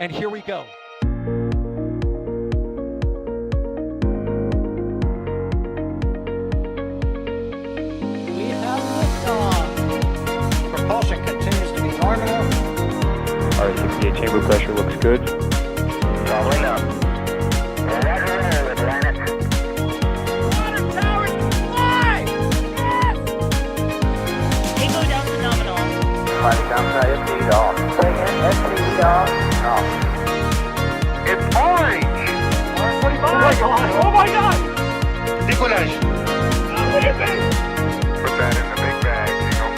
And here we go. We have liftoff. Propulsion continues to be normal. R68 chamber pressure looks good. Doubling up. Roger with Planet. Water towers fly! Yes! Tango down to nominal. Flight downside SPD off. Bring in SPD off. Off. It's orange! 45! Oh my god! Oh my god! Decollage. Put that in the big bag, Jingle.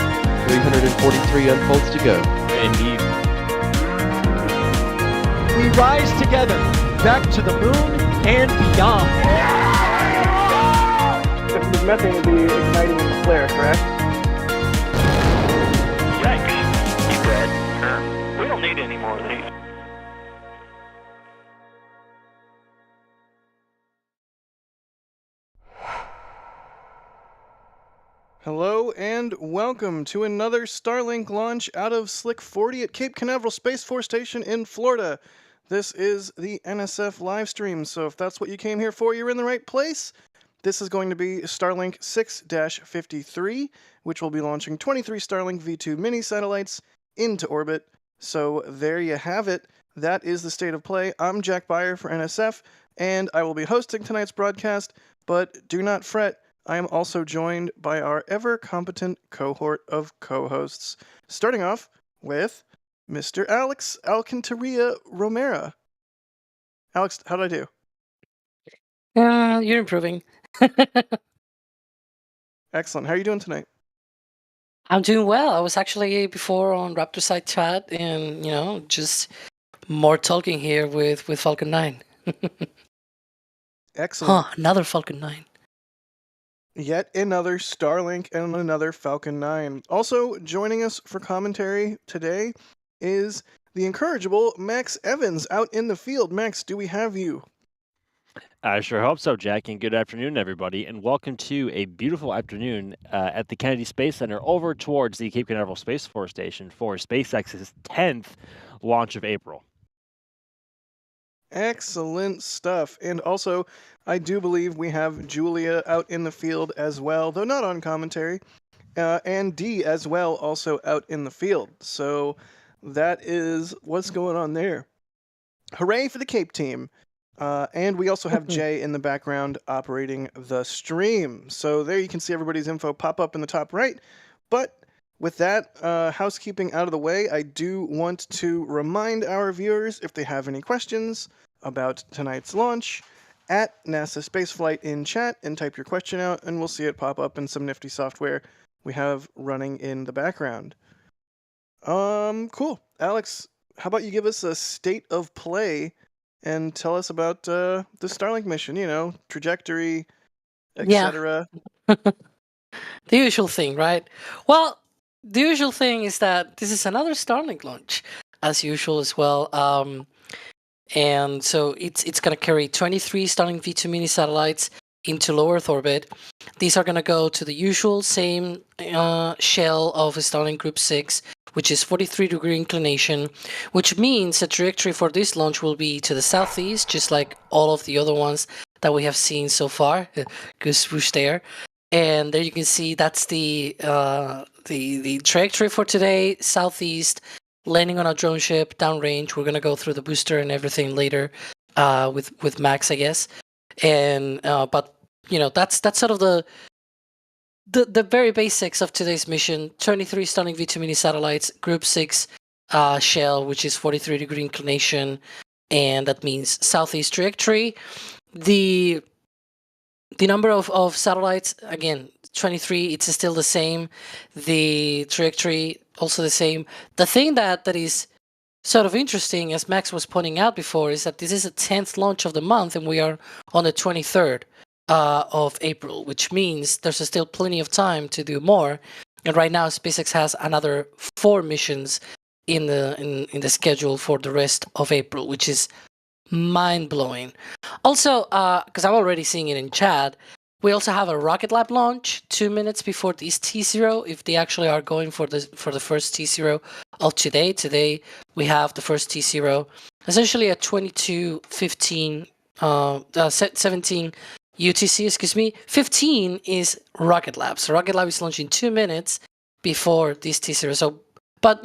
343 unfolds to go. Indeed. We rise together, back to the moon and beyond. If the methane would be igniting in the flare, correct? Yikes. You dead? We don't need any more of these. Hello and welcome to another Starlink launch out of Slick 40 at Cape Canaveral Space Force Station in Florida. This is the NSF live stream, so if that's what you came here for, you're in the right place. This is going to be Starlink 6-53, which will be launching 23 Starlink V2 mini satellites into orbit. So there you have it. That is the state of play. I'm Jack Beyer for NSF, and I will be hosting tonight's broadcast, but do not fret. I am also joined by our ever-competent cohort of co-hosts, starting off with Mr. Alex Alcantara Romero. Alex, how did I do? You're improving. Excellent. How are you doing tonight? I'm doing well. I was actually before on Raptor Side Chat and, just more talking here with Falcon 9. Excellent. Another Falcon 9. Yet another Starlink and another Falcon 9. Also joining us for commentary today is the incorrigible Max Evans out in the field. Max, do we have you? I sure hope so, Jack, and good afternoon, everybody, and welcome to a beautiful afternoon at the Kennedy Space Center over towards the Cape Canaveral Space Force Station for SpaceX's 10th launch of April. Excellent stuff. And also, I do believe we have Julia out in the field as well, though not on commentary, and Dee as well, also out in the field. So that is what's going on there. Hooray for the Cape team. And we also have Jay in the background operating the stream. So there you can see everybody's info pop up in the top right. But with that housekeeping out of the way, I do want to remind our viewers, if they have any questions about tonight's launch, at NASA Spaceflight in chat and type your question out, and we'll see it pop up in some nifty software we have running in the background. Cool. Alex, how about you give us a state of play and tell us about the Starlink mission, trajectory, etc. The usual thing, right? Well, the usual thing is that this is another Starlink launch, as usual as well. And so it's going to carry 23 Starlink V2 mini satellites into low Earth orbit. These are going to go to the usual same shell of Starlink Group 6, which is 43-degree inclination, which means the trajectory for this launch will be to the southeast, just like all of the other ones that we have seen so far. Good swoosh there. And there you can see that's the trajectory for today, southeast, landing on a drone ship, downrange. We're going to go through the booster and everything later with Max, I guess. And but that's sort of the very basics of today's mission. 23 Starlink V2 mini satellites, Group 6 shell, which is 43-degree inclination, and that means southeast trajectory. The number of satellites, again, 23, it's still the same. The trajectory, also the same. The thing that is sort of interesting, as Max was pointing out before, is that this is the 10th launch of the month, and we are on the 23rd of April, which means there's still plenty of time to do more. And right now, SpaceX has another 4 missions in the schedule for the rest of April, which is mind-blowing. Also, because I'm already seeing it in chat, we also have a Rocket Lab launch 2 minutes before this T0, if they actually are going for the first T0 of today. Today we have the first T0 essentially at 22:15, 17 UTC, excuse me. 15 is Rocket Lab. So Rocket Lab is launching 2 minutes before this T0. So, but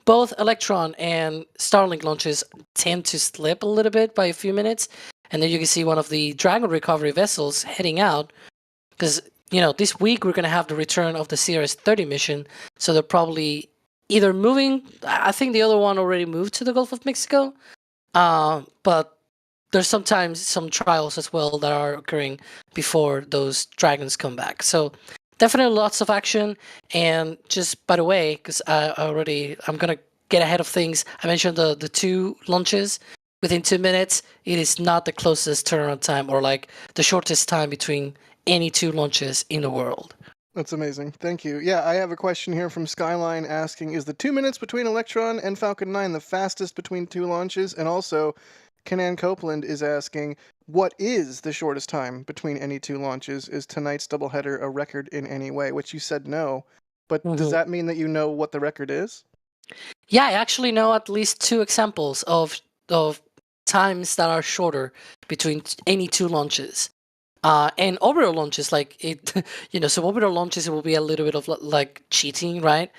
both Electron and Starlink launches tend to slip a little bit by a few minutes. And then you can see one of the Dragon recovery vessels heading out because, this week we're going to have the return of the CRS-30 mission. So they're probably either moving. I think the other one already moved to the Gulf of Mexico. But there's sometimes some trials as well that are occurring before those Dragons come back. So definitely lots of action. And just by the way, because I'm going to get ahead of things, I mentioned the 2 launches within 2 minutes. It is not the closest turnaround time or like the shortest time between any 2 launches in the world. That's amazing. Thank you. Yeah, I have a question here from Skyline asking, is the 2 minutes between Electron and Falcon 9 the fastest between 2 launches? And also, Canan Copeland is asking, what is the shortest time between any 2 launches? Is tonight's doubleheader a record in any way? Which you said no, but does that mean that you know what the record is? Yeah, I actually know at least 2 examples of times that are shorter between any 2 launches. And orbital launches, like it, so orbital launches, it will be a little bit of like cheating, right?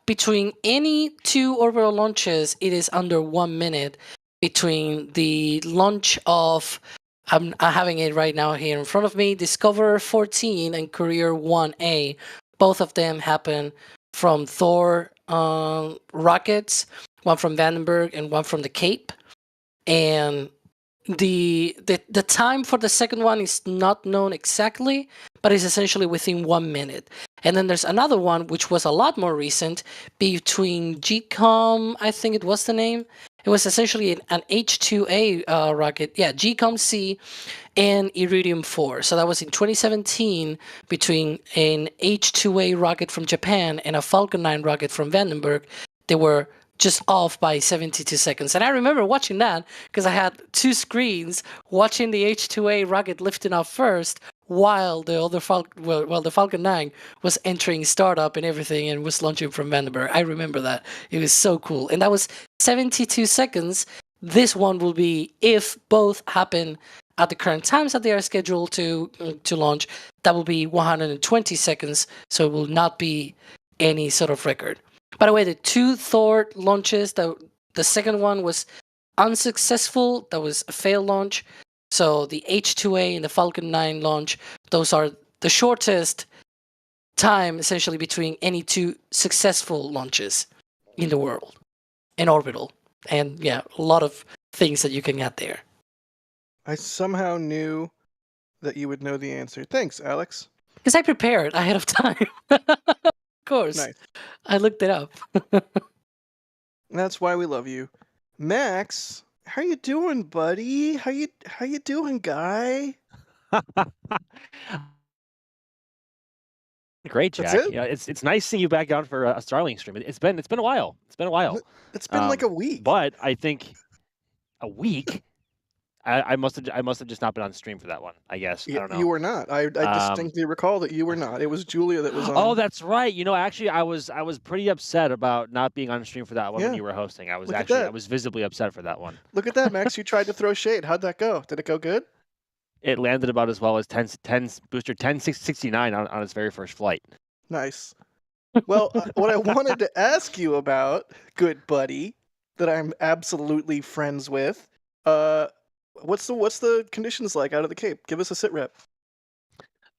Between any 2 orbital launches, it is under 1 minute between the launch of, I'm having it right now here in front of me, Discoverer 14 and Courier 1A. Both of them happen from Thor rockets, one from Vandenberg and one from the Cape. And the time for the second one is not known exactly, but it's essentially within 1 minute. And then there's another one which was a lot more recent between GCOM, I think it was the name. It was essentially an H-2A rocket, GCOM-C and Iridium 4. So that was in 2017 between an H-2A rocket from Japan and a Falcon 9 rocket from Vandenberg. They were just off by 72 seconds. And I remember watching that because I had 2 screens watching the H-2A rocket lifting off first while the other the Falcon 9 was entering startup and everything and was launching from Vandenberg. I remember that. It was so cool. And that was 72 seconds. This one will be, if both happen at the current times that they are scheduled to launch, that will be 120 seconds. So it will not be any sort of record. By the way, the 2 Thor launches, the second one was unsuccessful. That was a failed launch. So the H-2A and the Falcon 9 launch, those are the shortest time essentially between any 2 successful launches in the world in orbital. And yeah, a lot of things that you can get there. I somehow knew that you would know the answer. Thanks, Alex. Because I prepared ahead of time. Of course. Nice. I looked it up. That's why we love you. Max, how you doing, buddy? How you doing, guy? Great, Jack. That's it? Yeah, it's nice seeing you back on for a Starlink stream. It's been a while. It's been a while. It's been like a week. But I think a week. I must have just not been on stream for that one. I guess I don't know. You were not. I distinctly recall that you were not. It was Julia that was on. Oh, that's right. Actually, I was pretty upset about not being on stream for that one when you were hosting. I was visibly upset for that one. Look at that, Max. You tried to throw shade. How'd that go? Did it go good? It landed about as well as booster 1069 on its very first flight. Nice. Well, what I wanted to ask you about, good buddy, that I'm absolutely friends with, what's the conditions like out of the Cape? Give us a sit rep.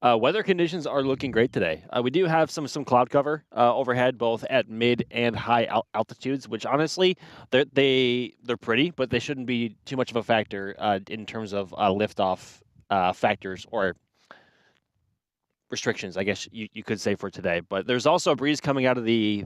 Weather conditions are looking great today. We do have some cloud cover overhead, both at mid and high altitudes, which honestly they're pretty, but they shouldn't be too much of a factor in terms of liftoff factors or restrictions, I guess you could say, for today. But there's also a breeze coming out of the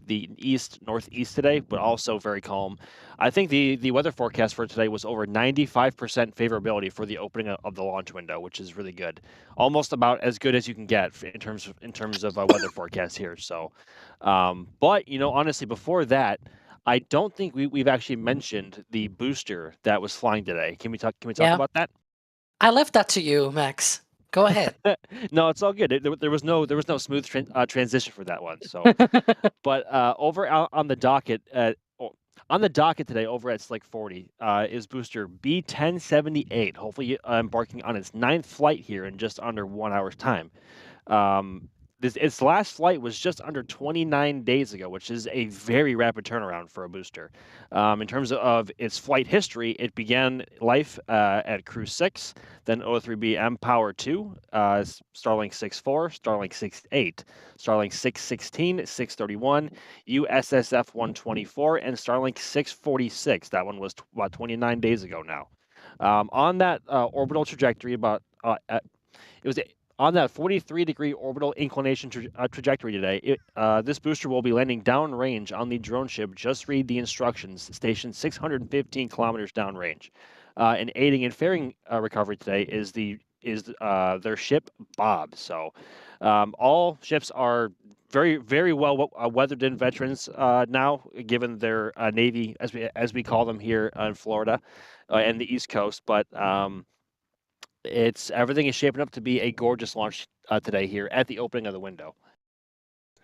northeast today, but also very calm. I think the weather forecast for today was over 95% favorability for the opening of the launch window, which is really good. Almost about as good as you can get in terms of a weather forecast here. So, but honestly, before that, I don't think we've actually mentioned the booster that was flying today. Can we talk about that? I left that to you, Max. Go ahead. No, it's all good. There was no smooth transition for that one. So, but over on the docket, On the docket today over at Slick 40 is booster B1078, hopefully embarking on its 9th flight here in just under 1 hour's time. Its last flight was just under 29 days ago, which is a very rapid turnaround for a booster. In terms of its flight history, it began life at Cruise 6, then O3B mPOWER 2, Starlink 6.4, Starlink 6.8, Starlink 6.16, 6.31, USSF 124, and Starlink 6.46. That one was about 29 days ago now. On that orbital trajectory, it was on that 43-degree orbital inclination trajectory today. This booster will be landing downrange on the drone ship. Just read the instructions. Stationed 615 kilometers downrange. And aiding and fairing recovery today is their ship Bob. So all ships are very, very well weathered in veterans now, given their Navy, as we call them here in Florida and the East Coast. But everything is shaping up to be a gorgeous launch today here at the opening of the window.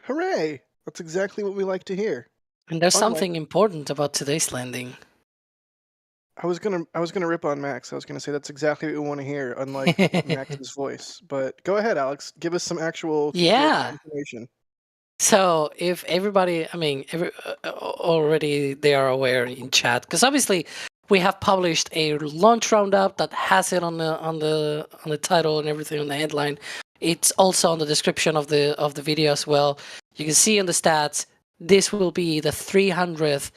Hooray! That's exactly what we like to hear. And there's Unlike- something important about today's landing. I was gonna rip on Max. I was gonna say that's exactly what we want to hear, unlike Max's voice. But go ahead, Alex. Give us some actual Yeah. information. So if everybody, I mean, already they are aware in chat, because obviously we have published a launch roundup that has it on the title and everything on the headline. It's also on the description of the video as well. You can see in the stats, this will be the 300th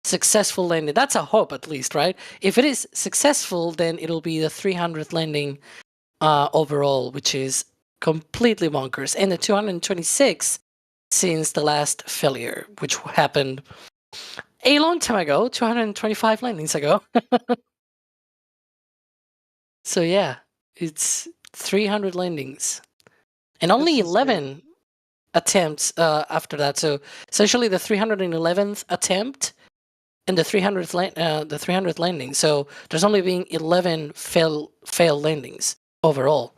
successful landing. That's a hope, at least, right? If it is successful, then it'll be the 300th landing overall, which is completely bonkers. And the 226 since the last failure, which happened a long time ago, 225 landings ago. So yeah, it's 300 landings. And only This is 11 attempts after that. So essentially the 311th attempt and the 300th landing. So there's only been 11 failed landings overall.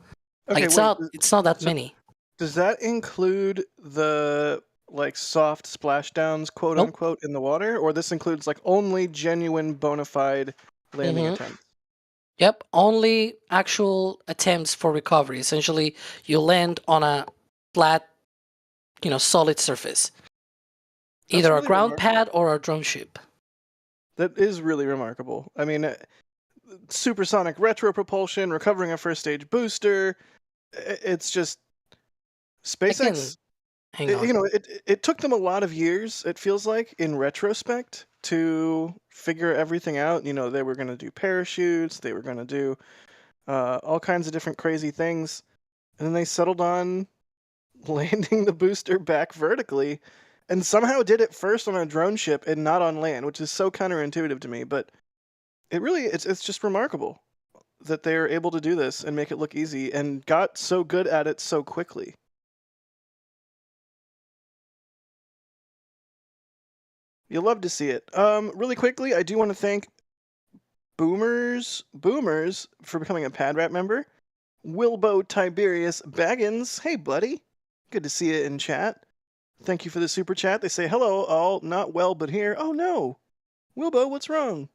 Like it's not that many. Does that include the soft splashdowns, quote unquote, in the water, or this includes only genuine bona fide landing attempts? Yep, only actual attempts for recovery. Essentially, you land on a flat, solid surface, either really a ground remarkable. pad or a drone ship. That is really remarkable. I mean, supersonic retro propulsion, recovering a first stage booster. It's just SpaceX. Hang on. It took them a lot of years, it feels like, in retrospect, to figure everything out. They were going to do parachutes, they were going to do all kinds of different crazy things, and then they settled on landing the booster back vertically, and somehow did it first on a drone ship and not on land, which is so counterintuitive to me. But it's just remarkable that they are able to do this and make it look easy, and got so good at it so quickly. You'll love to see it. Really quickly, I do want to thank Boomers for becoming a PadRat member. Wilbo Tiberius Baggins, hey buddy, good to see you in chat. Thank you for the super chat. They say, hello all, not well but here. Oh no, Wilbo, what's wrong?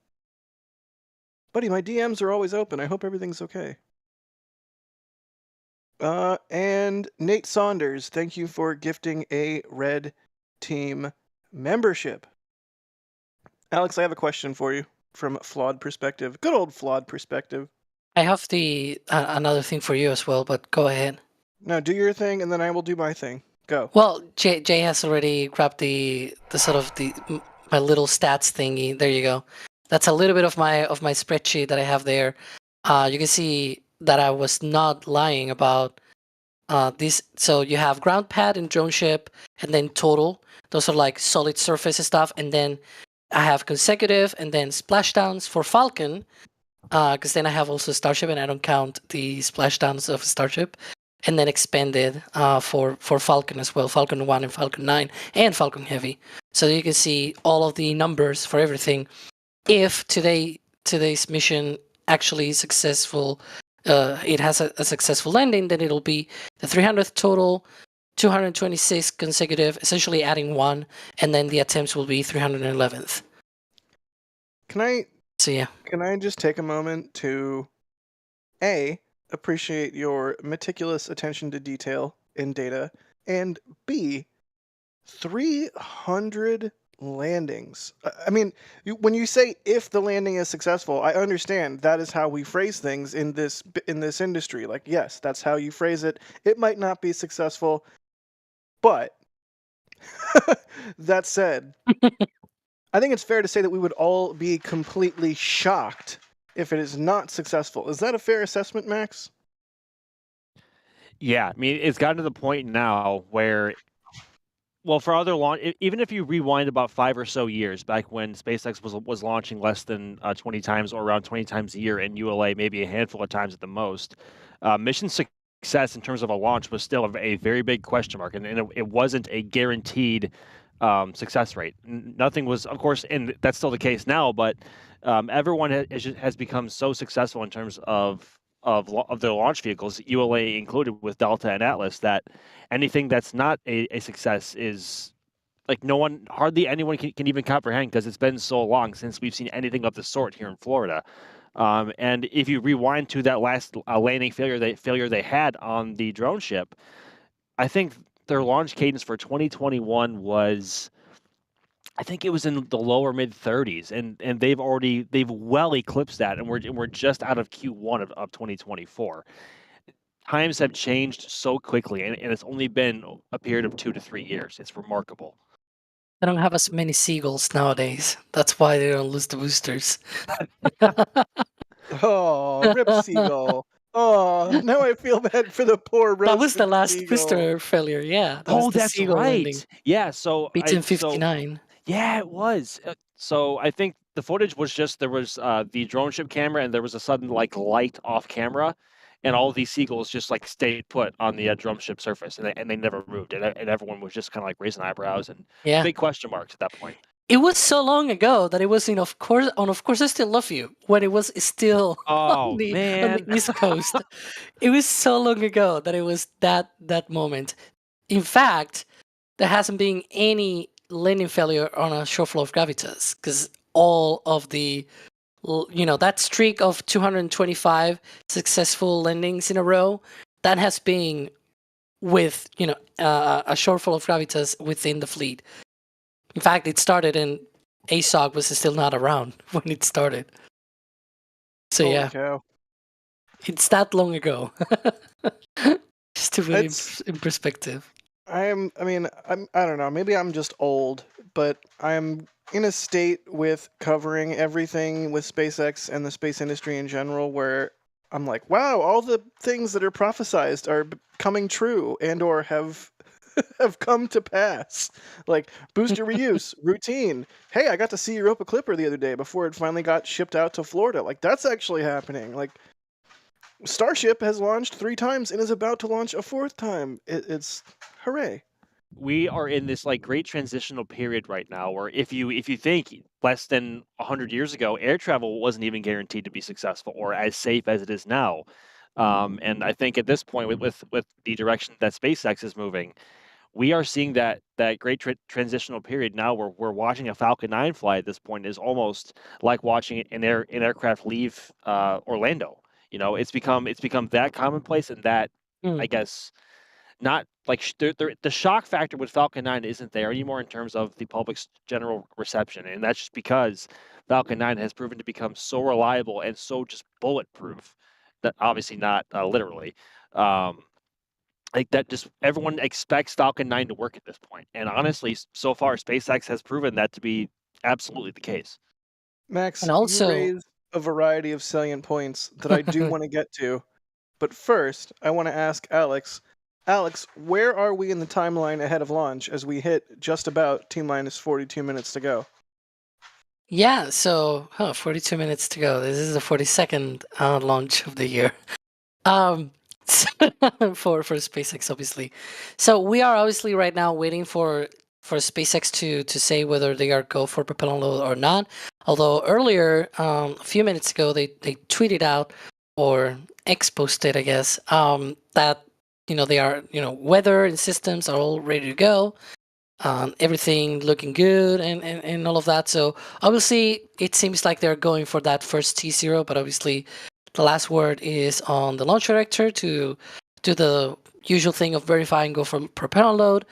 Buddy, my DMs are always open. I hope everything's okay. And Nate Saunders, thank you for gifting a Red Team membership. Alex, I have a question for you from Flawed Perspective. Good old Flawed Perspective. I have another thing for you as well, but go ahead. No, do your thing, and then I will do my thing. Go. Well, Jay has already grabbed the sort of my little stats thingy. There you go. That's a little bit of my spreadsheet that I have there. You can see that I was not lying about this. So you have ground pad and drone ship, and then total. Those are solid surface stuff, and then I have consecutive, and then splashdowns for Falcon, because then I have also Starship, and I don't count the splashdowns of Starship, and then expanded for Falcon as well, Falcon 1 and Falcon 9, and Falcon Heavy. So you can see all of the numbers for everything. If today's mission actually is successful, it has a successful landing, then it'll be the 300th total, 226 consecutive, essentially adding one, and then the attempts will be 311th. So yeah. Can I just take a moment to A, appreciate your meticulous attention to detail in data, and B, 300 landings. I mean, when you say if the landing is successful, I understand that is how we phrase things in this industry. Like, yes, that's how you phrase it. It might not be successful, but that said, I think it's fair to say that we would all be completely shocked if it is not successful. Is that a fair assessment, Max? Yeah, I mean, it's gotten to the point now where, well, for other launch, even if you rewind about 5 or so years back when SpaceX was launching less than 20 times or around 20 times a year, and ULA maybe a handful of times at the most, mission success in terms of a launch was still a very big question mark, and it wasn't a guaranteed success rate. Nothing was, of course, and that's still the case now. But everyone has become so successful in terms of their launch vehicles, ULA included, with Delta and Atlas, that anything that's not a success is like hardly anyone can even comprehend, because it's been so long since we've seen anything of the sort here in Florida. And if you rewind to that last landing failure they had on the drone ship, I think their launch cadence for 2021 was, I think it was in the lower mid 30s, and they've well eclipsed that, and we're just out of Q1 of 2024. Times have changed so quickly, and it's only been a period of 2 to 3 years. It's remarkable. They don't have as many seagulls nowadays. That's why they don't lose the boosters. Oh, rip seagull. Oh, now I feel bad for the poor roasted That was the last seagull. booster failure, yeah. That was Oh, the that's seagull landing. right. Yeah, so B1059. yeah, it was. So I think the footage was just, there was the drone ship camera, and there was a sudden light off camera, and all of these seagulls just stayed put on the drum ship surface, and they never moved, and everyone was just kind of raising eyebrows and Yeah. big question marks at that point. It was so long ago that it was in Of Course I Still Love You, when it was still Oh on the man. East Coast. It was so long ago that it was that moment. In fact, there hasn't been any landing failure on a short flow of gravitas, because all of the, that streak of 225 successful landings in a row, that has been with a short flow of gravitas within the fleet. In fact, it started in ASOG was still not around when it started. So Holy yeah, cow. it's that long ago. Just to put it in perspective. I don't know, maybe I'm just old, but I'm in a state with covering everything with SpaceX and the space industry in general where I'm like, wow, all the things that are prophesized are coming true and or have come to pass. Like booster reuse, routine. Hey, I got to see Europa Clipper the other day before it finally got shipped out to Florida. Like that's actually happening. Like Starship has launched 3 times and is about to launch a 4th time. It's hooray. We are in this great transitional period right now, where if you think less than 100 years ago, air travel wasn't even guaranteed to be successful or as safe as it is now. And I think at this point, with the direction that SpaceX is moving, we are seeing that great transitional period now, where we're watching a Falcon 9 fly at this point is almost like watching an aircraft leave Orlando. It's become that commonplace, and that I guess not the shock factor with Falcon 9 isn't there anymore in terms of the public's general reception, and that's just because Falcon 9 has proven to become so reliable and so just bulletproof. That obviously not literally. That just everyone expects Falcon 9 to work at this point. And honestly, so far SpaceX has proven that to be absolutely the case. Max, And also, you raised a variety of salient points that I do want to get to. But first, I want to ask Alex. Alex, where are we in the timeline ahead of launch as we hit just about T-minus 42 minutes to go? Yeah, so 42 minutes to go. This is the 42nd launch of the year. For SpaceX, obviously. So we are obviously right now waiting for SpaceX to say whether they are go for propellant load or not. Although earlier, a few minutes ago, they tweeted out, or X posted, I guess, that they are weather and systems are all ready to go. everything looking good and all of that. So obviously, it seems like they're going for that first T0, but obviously, the last word is on the launch director to do the usual thing of verify and go for propellant load.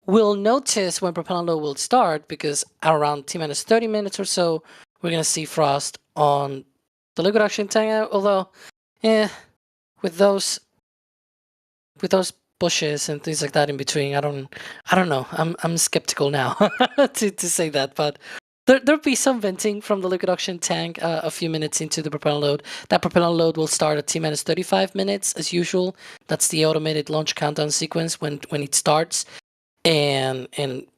We'll notice when propellant load will start because around T-minus 30 minutes or so, we're going to see frost on the liquid oxygen tank. Although, with those bushes and things like that in between, I don't know. I'm skeptical now to say that, but there'll be some venting from the liquid oxygen tank a few minutes into the propellant load. That propellant load will start at T-minus 35 minutes as usual. That's the automated launch countdown sequence when it starts, and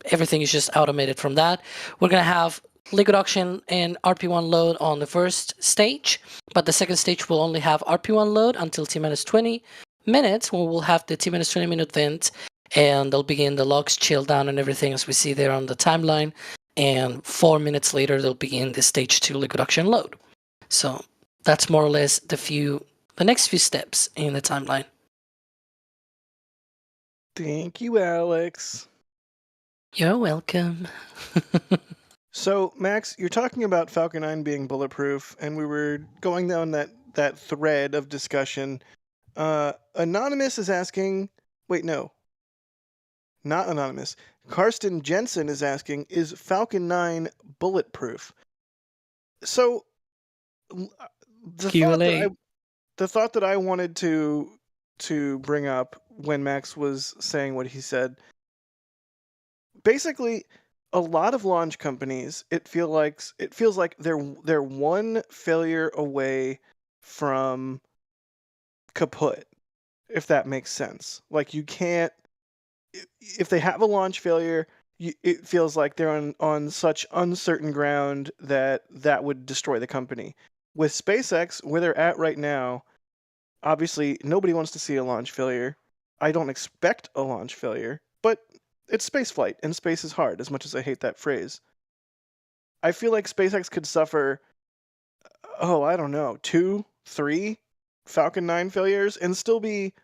everything is just automated from that. We're gonna have liquid oxygen and RP1 load on the first stage, but the second stage will only have RP1 load until T-minus 20 minutes, when we'll have the T-minus 20 minute vent, and they'll begin the logs chill down and everything as we see there on the timeline. And 4 minutes later, they'll begin the stage 2 liquid oxygen load. So that's more or less the next few steps in the timeline. Thank you, Alex. You're welcome. So, Max, you're talking about Falcon 9 being bulletproof, and we were going down that thread of discussion. Anonymous is asking... Wait, no. Not Anonymous. Karsten Jensen is asking, is Falcon 9 bulletproof? So, the thought that I wanted to bring up when Max was saying what he said, basically, a lot of launch companies, it feels like they're one failure away from kaput, if that makes sense. Like, you can't, if they have a launch failure, it feels like they're on such uncertain ground that would destroy the company. With SpaceX, where they're at right now, obviously nobody wants to see a launch failure. I don't expect a launch failure, but it's spaceflight, and space is hard, as much as I hate that phrase. I feel like SpaceX could suffer, I don't know, 2, 3 Falcon 9 failures and still be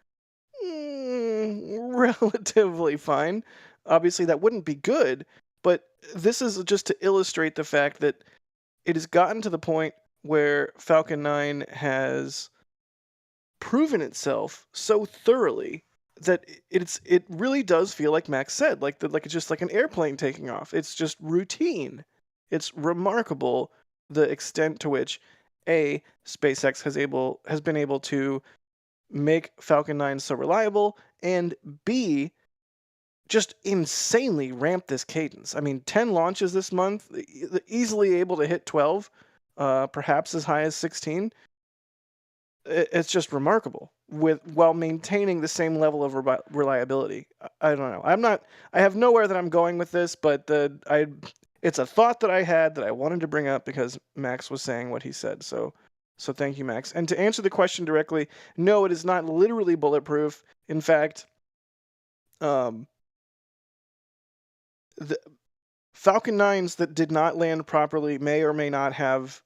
relatively fine. Obviously, that wouldn't be good, but this is just to illustrate the fact that it has gotten to the point where Falcon 9 has proven itself so thoroughly that it really does feel like Max said, like it's just like an airplane taking off. It's just routine. It's remarkable the extent to which SpaceX has been able to make Falcon 9 so reliable, and B, just insanely ramp this cadence. I mean, 10 launches this month, easily able to hit 12, perhaps as high as 16. It's just remarkable, while maintaining the same level of reliability. I don't know. I have nowhere that I'm going with this, but it's a thought that I had that I wanted to bring up because Max was saying what he said. So thank you, Max. And to answer the question directly, no, it is not literally bulletproof. In fact, the Falcon 9s that did not land properly may or may not have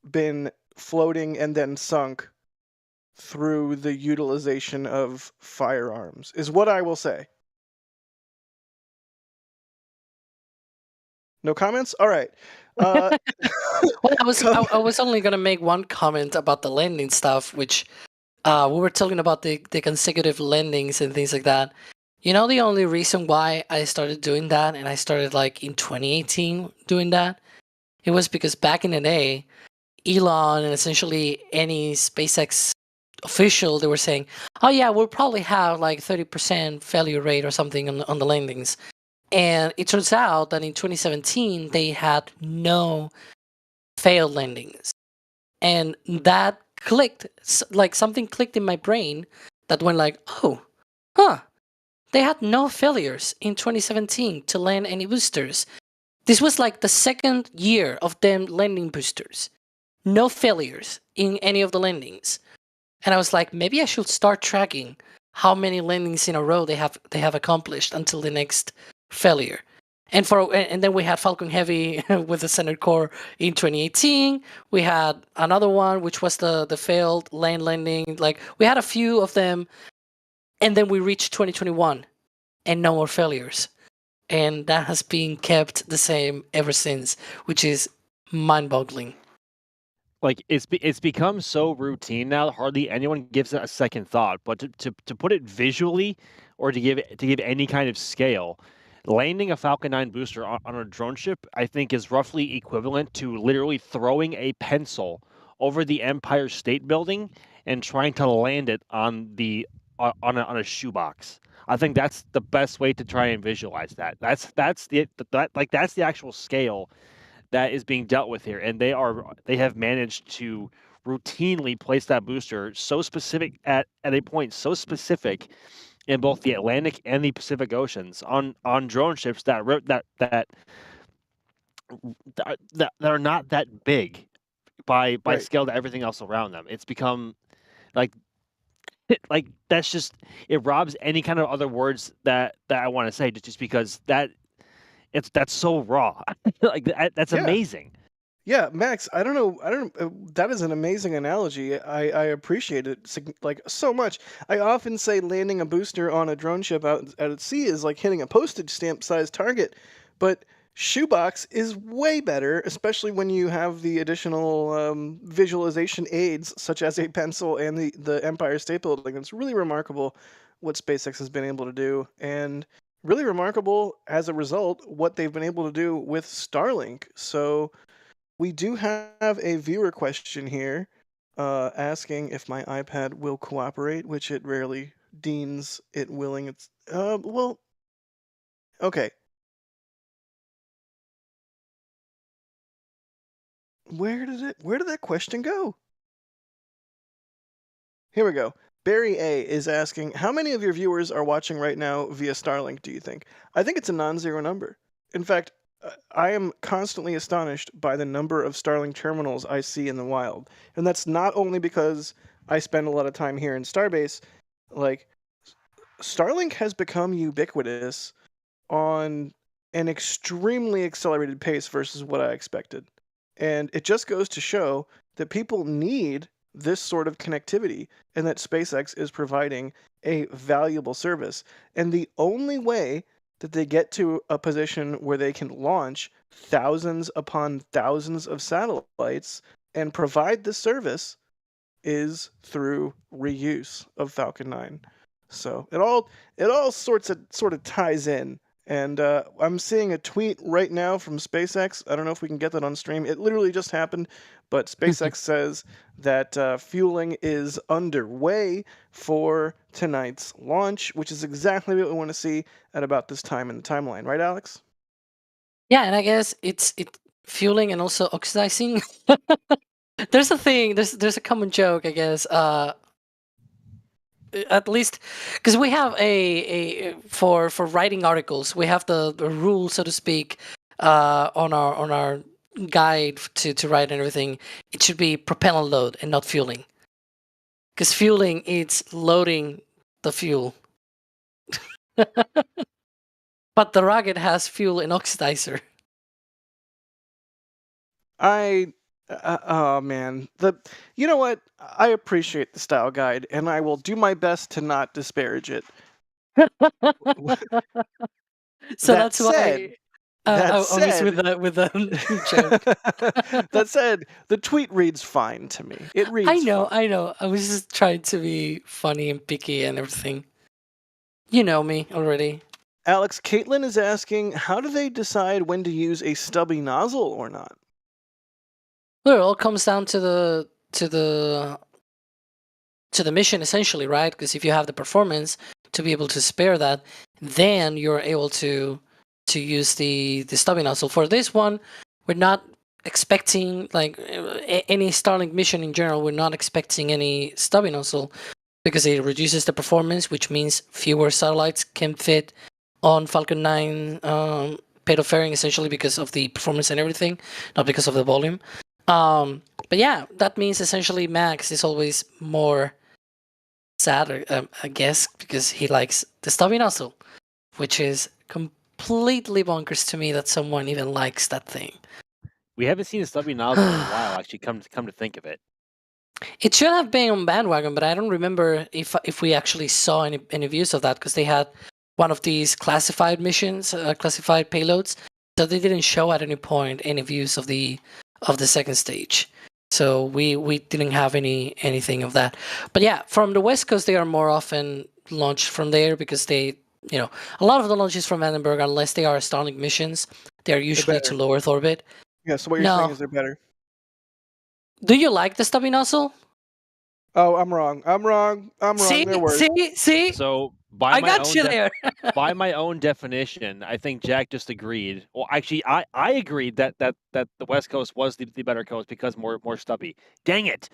been floating and then sunk through the utilization of firearms, is what I will say. No comments? All right. Well, I was only gonna make one comment about the landing stuff, which we were talking about the consecutive landings and things like that. You know, the only reason why I started doing that, and I started like in 2018 doing that, it was because back in the day, Elon and essentially any SpaceX official, they were saying, oh yeah, we'll probably have like 30% failure rate or something on the landings. And it turns out that in 2017, they had no failed landings. And that clicked, like something clicked in my brain that went like, they had no failures in 2017 to land any boosters. This was like the second year of them landing boosters. No failures in any of the landings. And I was like, maybe I should start tracking how many landings in a row they have accomplished until the next failure. And then we had Falcon Heavy with the Center Core in 2018. We had another one which was the failed landing. Like, we had a few of them, and then we reached 2021 and no more failures. and that has been kept the same ever since, which is mind-boggling. Like it's become so routine now, hardly anyone gives it a second thought. But to put it visually, or to give any kind of scale, landing a Falcon 9 booster on a drone ship, I think, is roughly equivalent to literally throwing a pencil over the Empire State Building and trying to land it on on a shoebox. I think that's the best way to try and visualize that. That's the actual scale that is being dealt with here, and they have managed to routinely place that booster so specific at a point so specific in both the Atlantic and the Pacific Oceans on drone ships that are not that big by Right. scale to everything else around them. It's become like that's just, it robs any kind of other words that I want to say, just because that's so raw. Like that's Yeah. amazing. Yeah, Max, I don't know. That is an amazing analogy. I appreciate it like so much. I often say landing a booster on a drone ship out at sea is like hitting a postage stamp sized target, but shoebox is way better, especially when you have the additional visualization aids such as a pencil and the Empire State Building. It's really remarkable what SpaceX has been able to do, and really remarkable as a result what they've been able to do with Starlink. So. We do have a viewer question here asking if my iPad will cooperate, which it rarely deems it willing. It's well, okay. Where did that question go? Here we go. Barry A is asking, how many of your viewers are watching right now via Starlink, do you think? I think it's a non-zero number. In fact, I am constantly astonished by the number of Starlink terminals I see in the wild. And that's not only because I spend a lot of time here in Starbase. Like, Starlink has become ubiquitous on an extremely accelerated pace versus what I expected. And it just goes to show that people need this sort of connectivity, and that SpaceX is providing a valuable service. And the only way that they get to a position where they can launch thousands upon thousands of satellites and provide this service is through reuse of Falcon 9. So it all sort of ties in. And I'm seeing a tweet right now from SpaceX. I don't know if we can get that on stream. It literally just happened, but SpaceX says that fueling is underway for tonight's launch, which is exactly what we want to see at about this time in the timeline, right, Alex? Yeah, and I guess it's fueling and also oxidizing. There's a thing. There's a common joke, I guess. At least because we have a for writing articles, we have the rule, so to speak, on our guide to write and everything. It should be propellant load and not fueling, because fueling it's loading the fuel. But the rocket has fuel and oxidizer. Oh man, you know what? I appreciate the style guide, and I will do my best to not disparage it. So That that's said, why that I was said- with the joke. that said, the tweet reads fine to me. It reads I know, fine. I know. I was just trying to be funny and picky and everything. You know me already. Alex, Caitlin is asking, how do they decide when to use a stubby nozzle or not? Well, it all comes down to the mission essentially, right? Because if you have the performance to be able to spare that, then you're able to use the stubby nozzle. For this one, we're not expecting like any Starlink mission in general. We're not expecting any stubby nozzle because it reduces the performance, which means fewer satellites can fit on Falcon 9 payload fairing, essentially because of the performance and everything, not because of the volume. But yeah, that means essentially Max is always more sad, I guess, because he likes the stubby nozzle, which is completely bonkers to me that someone even likes that thing. We haven't seen a stubby nozzle in a while, actually, come to think of it. It should have been on bandwagon, but I don't remember if we actually saw any views of that, because they had one of these classified missions, classified payloads. So they didn't show at any point any views of the second stage. So we didn't have anything of that. But yeah, from the West Coast, they are more often launched from there because they, a lot of the launches from Vandenberg, unless they are Starlink missions, they are usually to better. low Earth orbit. Yeah, so what you're saying is they're better. Do you like the stubby nozzle? Oh, I'm wrong. See, They're worse. see. So I got you there. by my own definition, I think Jack just agreed. Well, actually, I agreed that the West Coast was the better coast because more stubby. Dang it!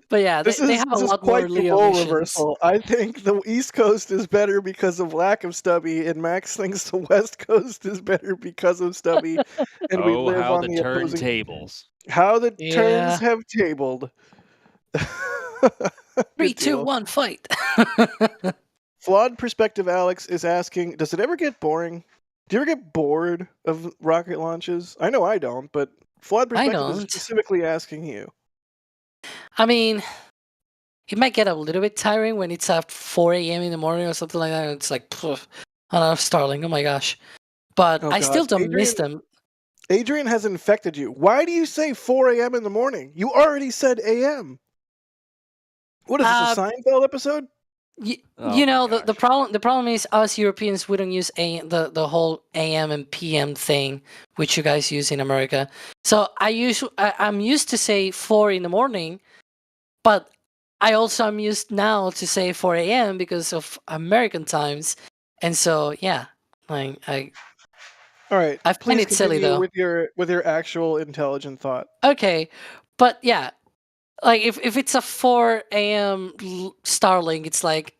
But yeah, they have a lot more quite the Leo role missions. reversal. I think the East Coast is better because of lack of stubby, and Max thinks the West Coast is better because of stubby. And we live how on the the opposing. turntables. How the Yeah. turns have tabled. 3, 2, 1, fight. Flawed Perspective Alex is asking, does it ever get boring? Do you ever get bored of rocket launches? I know I don't, but Flawed Perspective is don't. specifically asking you. I mean, it might get a little bit tiring when it's at 4 a.m. in the morning or something like that. It's like, another Starlink. Oh my gosh. But Oh I still gosh. don't miss them. Adrian has infected you. Why do you say 4 a.m. in the morning? You already said a.m. What is this, a Seinfeld episode? The problem is us Europeans, we don't use the whole AM and PM thing, which you guys use in America. So I'm used to say 4 in the morning, but I also am used now to say 4 a.m. because of American times, and so yeah, all right. I find it silly though. with your actual intelligent thought. Okay, but yeah, like if it's a 4 a.m. Starlink, it's like,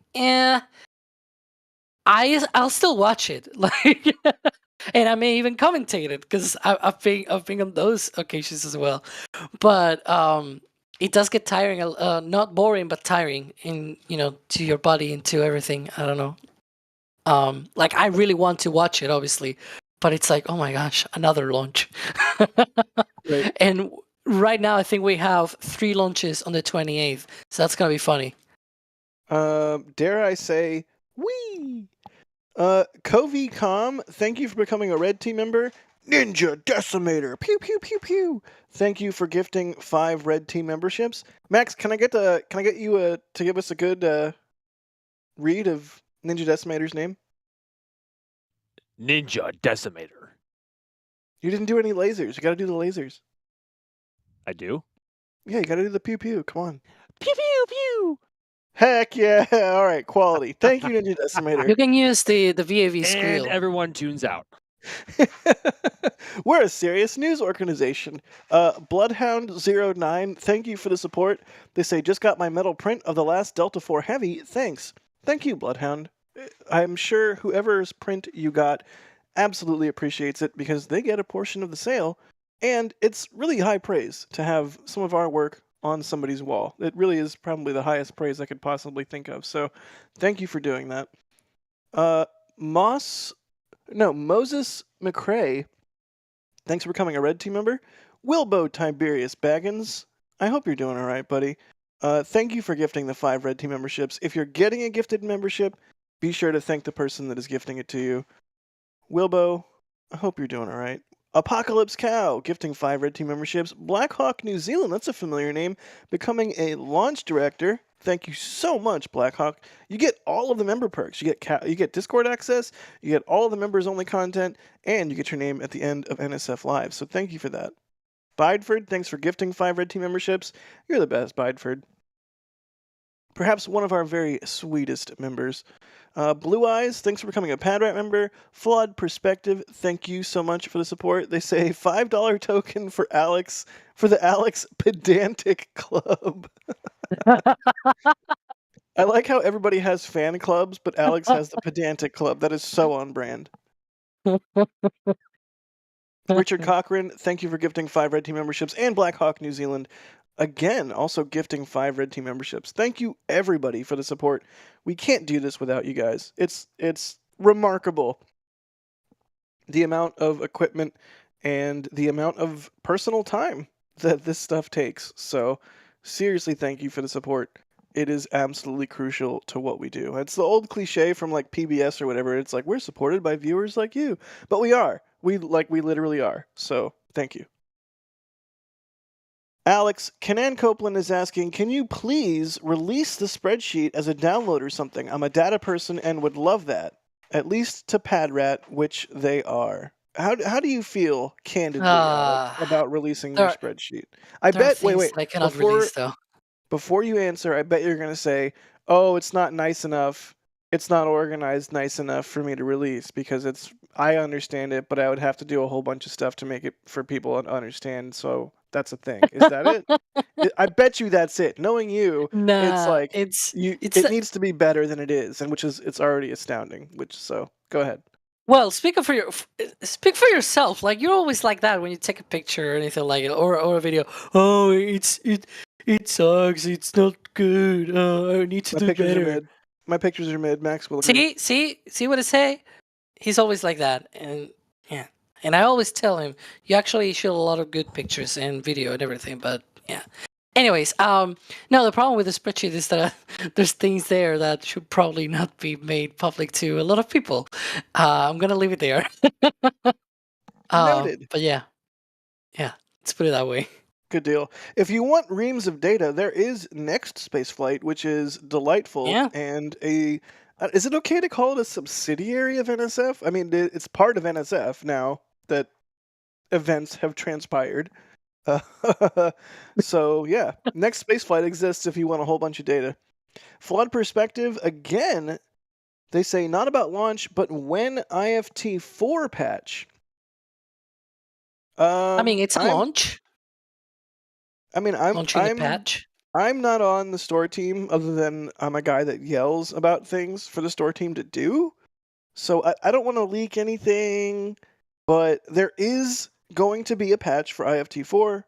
I'll still watch it, like, and I may even commentate it because I've been on those occasions as well. But it does get tiring, not boring, but tiring to your body and to everything. I don't know. Like I really want to watch it, obviously, but it's like, oh my gosh, another launch. Right. And right now, I think we have 3 launches on the 28th, so that's gonna be funny. Dare I say, wee? Covey Com, thank you for becoming a Red Team member. Ninja Decimator, pew pew pew pew. Thank you for gifting 5 Red Team memberships. Max, can I get you to give us a good read of Ninja Decimator's name? Ninja Decimator. You didn't do any lasers. You got to do the lasers. I do. Yeah, you got to do the pew pew. Come on. Pew pew pew. Heck yeah! All right, quality. Thank you, Ninja Decimator. You can use the VAV squeal. And everyone tunes out. We're a serious news organization. Bloodhound09, thank you for the support. They say, just got my metal print of the last Delta 4 Heavy. Thanks. Thank you, Bloodhound. I'm sure whoever's print you got absolutely appreciates it because they get a portion of the sale. And it's really high praise to have some of our work on somebody's wall. It really is probably the highest praise I could possibly think of. So thank you for doing that. Moses McCrae, thanks for becoming a Red Team member. Wilbo Tiberius Baggins, I hope you're doing all right, buddy. Thank you for gifting the 5 Red Team memberships. If you're getting a gifted membership, be sure to thank the person that is gifting it to you. Wilbo, I hope you're doing all right. Apocalypse Cow, gifting 5 Red Team memberships. Blackhawk New Zealand, that's a familiar name, becoming a launch director. Thank you so much, Blackhawk. You get all of the member perks. You get Discord access, you get all of the members-only content, and you get your name at the end of NSF Live. So thank you for that. Bideford, thanks for gifting 5 Red Team memberships. You're the best, Bideford. Perhaps one of our very sweetest members. Blue Eyes, thanks for becoming a Padrat member. Flawed Perspective, thank you so much for the support. They say $5 token for Alex, for the Alex Pedantic Club. I like how everybody has fan clubs, but Alex has the Pedantic Club. That is so on brand. Richard Cochran, thank you for gifting 5 Red Team memberships. And Blackhawk New Zealand, again, also gifting 5 Red Team memberships. Thank you, everybody, for the support. We can't do this without you guys. It's remarkable, the amount of equipment and the amount of personal time that this stuff takes. So, seriously, thank you for the support. it is absolutely crucial to what we do. It's the old cliche from like PBS or whatever. It's like we're supported by viewers like you, but we are. We literally are. So thank you. Alex, Canan Copeland is asking, can you please release the spreadsheet as a download or something? I'm a data person and would love that, at least to PadRat, which they are. How do you feel, candidly, Alex, about releasing your spreadsheet? I there are bet. things Wait. that I cannot release though. Before you answer, I bet you're going to say, "Oh, it's not nice enough. It's not organized nice enough for me to release because I understand it, but I would have to do a whole bunch of stuff to make it for people to understand." So that's a thing. Is that it? I bet you that's it. Knowing you, it's Nah, like it it needs to be better than it is, and it's already astounding. So go ahead. Well, speak for yourself. Like you're always like that when you take a picture or anything like it, or a video. Oh, it sucks. It's not good. I need to do better. My pictures are mid. Max will agree. See what I say? He's always like that, and yeah. And I always tell him, you actually show a lot of good pictures and video and everything. But yeah. Anyways, no, the problem with the spreadsheet is that there's things there that should probably not be made public to a lot of people. I'm gonna leave it there. Noted. But yeah, let's put it that way. Good deal. If you want reams of data, there is Next Spaceflight, which is delightful and a. Is it okay to call it a subsidiary of NSF? I mean, it's part of NSF now that events have transpired. So yeah, Next Spaceflight exists if you want a whole bunch of data. Flood Perspective, again, they say not about launch, but when IFT4 patch. I mean, it's a launch. I mean, launching the patch. I'm not on the store team other than I'm a guy that yells about things for the store team to do. So I don't want to leak anything, but there is going to be a patch for IFT4.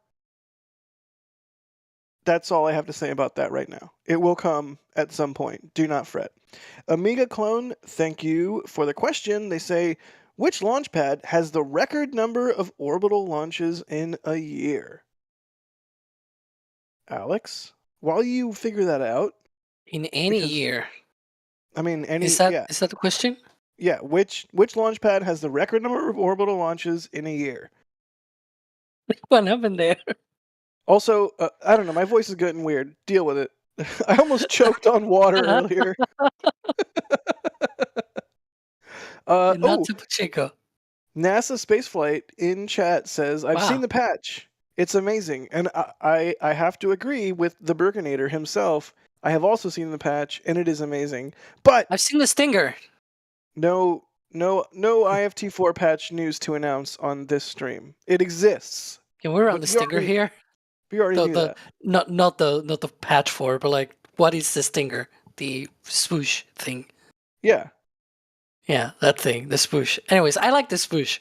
That's all I have to say about that right now. It will come at some point. Do not fret. Amiga Clone, thank you for the question. They say, which launch pad has the record number of orbital launches in a year? Alex, while you figure that out. In any year. I mean, is that the question? Yeah, which launch pad has the record number of orbital launches in a year? What happened there? Also, I don't know, my voice is getting weird. Deal with it. I almost choked on water earlier. Not to Pacheco. NASA Spaceflight in chat says, I've seen the patch. It's amazing. And I have to agree with the Burkinator himself. I have also seen the patch, and it is amazing. But I've seen the Stinger. No IFT4 patch news to announce on this stream. It exists. Can we run the Stinger here? We already knew that. Not the patch for, but like, what is the Stinger? The swoosh thing. Yeah. Yeah, that thing, the swoosh. Anyways, I like the swoosh.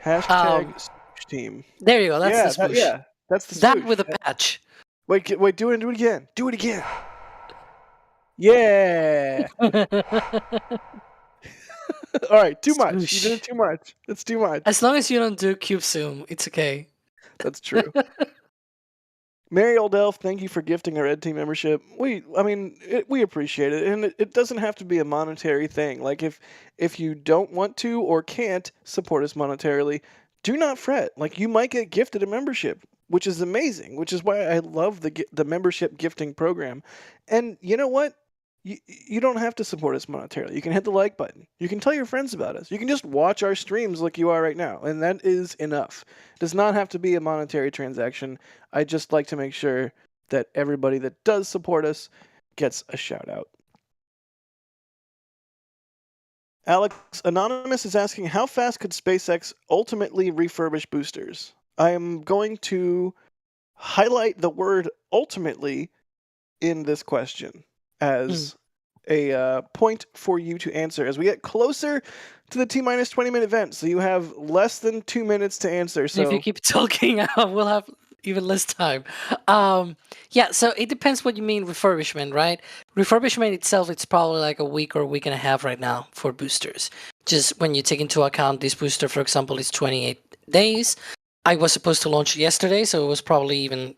Hashtag swoosh team. There you go. That's the swoosh. That's the swoosh. That with a patch. Wait, do it again. Do it again. Yeah. All right, too much. You did it too much. It's too much. As long as you don't do cube zoom, it's okay. That's true. Mary Oldelf, thank you for gifting our Red Team membership. We appreciate it, and it doesn't have to be a monetary thing. Like if you don't want to or can't support us monetarily, do not fret. Like you might get gifted a membership, which is amazing. Which is why I love the membership gifting program. And you know what? You don't have to support us monetarily. You can hit the like button. You can tell your friends about us. You can just watch our streams like you are right now, and that is enough. It does not have to be a monetary transaction. I just like to make sure that everybody that does support us gets a shout out. Alex Anonymous is asking, how fast could SpaceX ultimately refurbish boosters? I am going to highlight the word ultimately in this question as a point for you to answer as we get closer to the T-minus 20-minute event. So you have less than 2 minutes to answer. So if you keep talking, we'll have even less time. Yeah, so it depends what you mean refurbishment, right? Refurbishment itself, it's probably like a week or a week and a half right now for boosters. Just when you take into account this booster, for example, is 28 days. I was supposed to launch yesterday, so it was probably even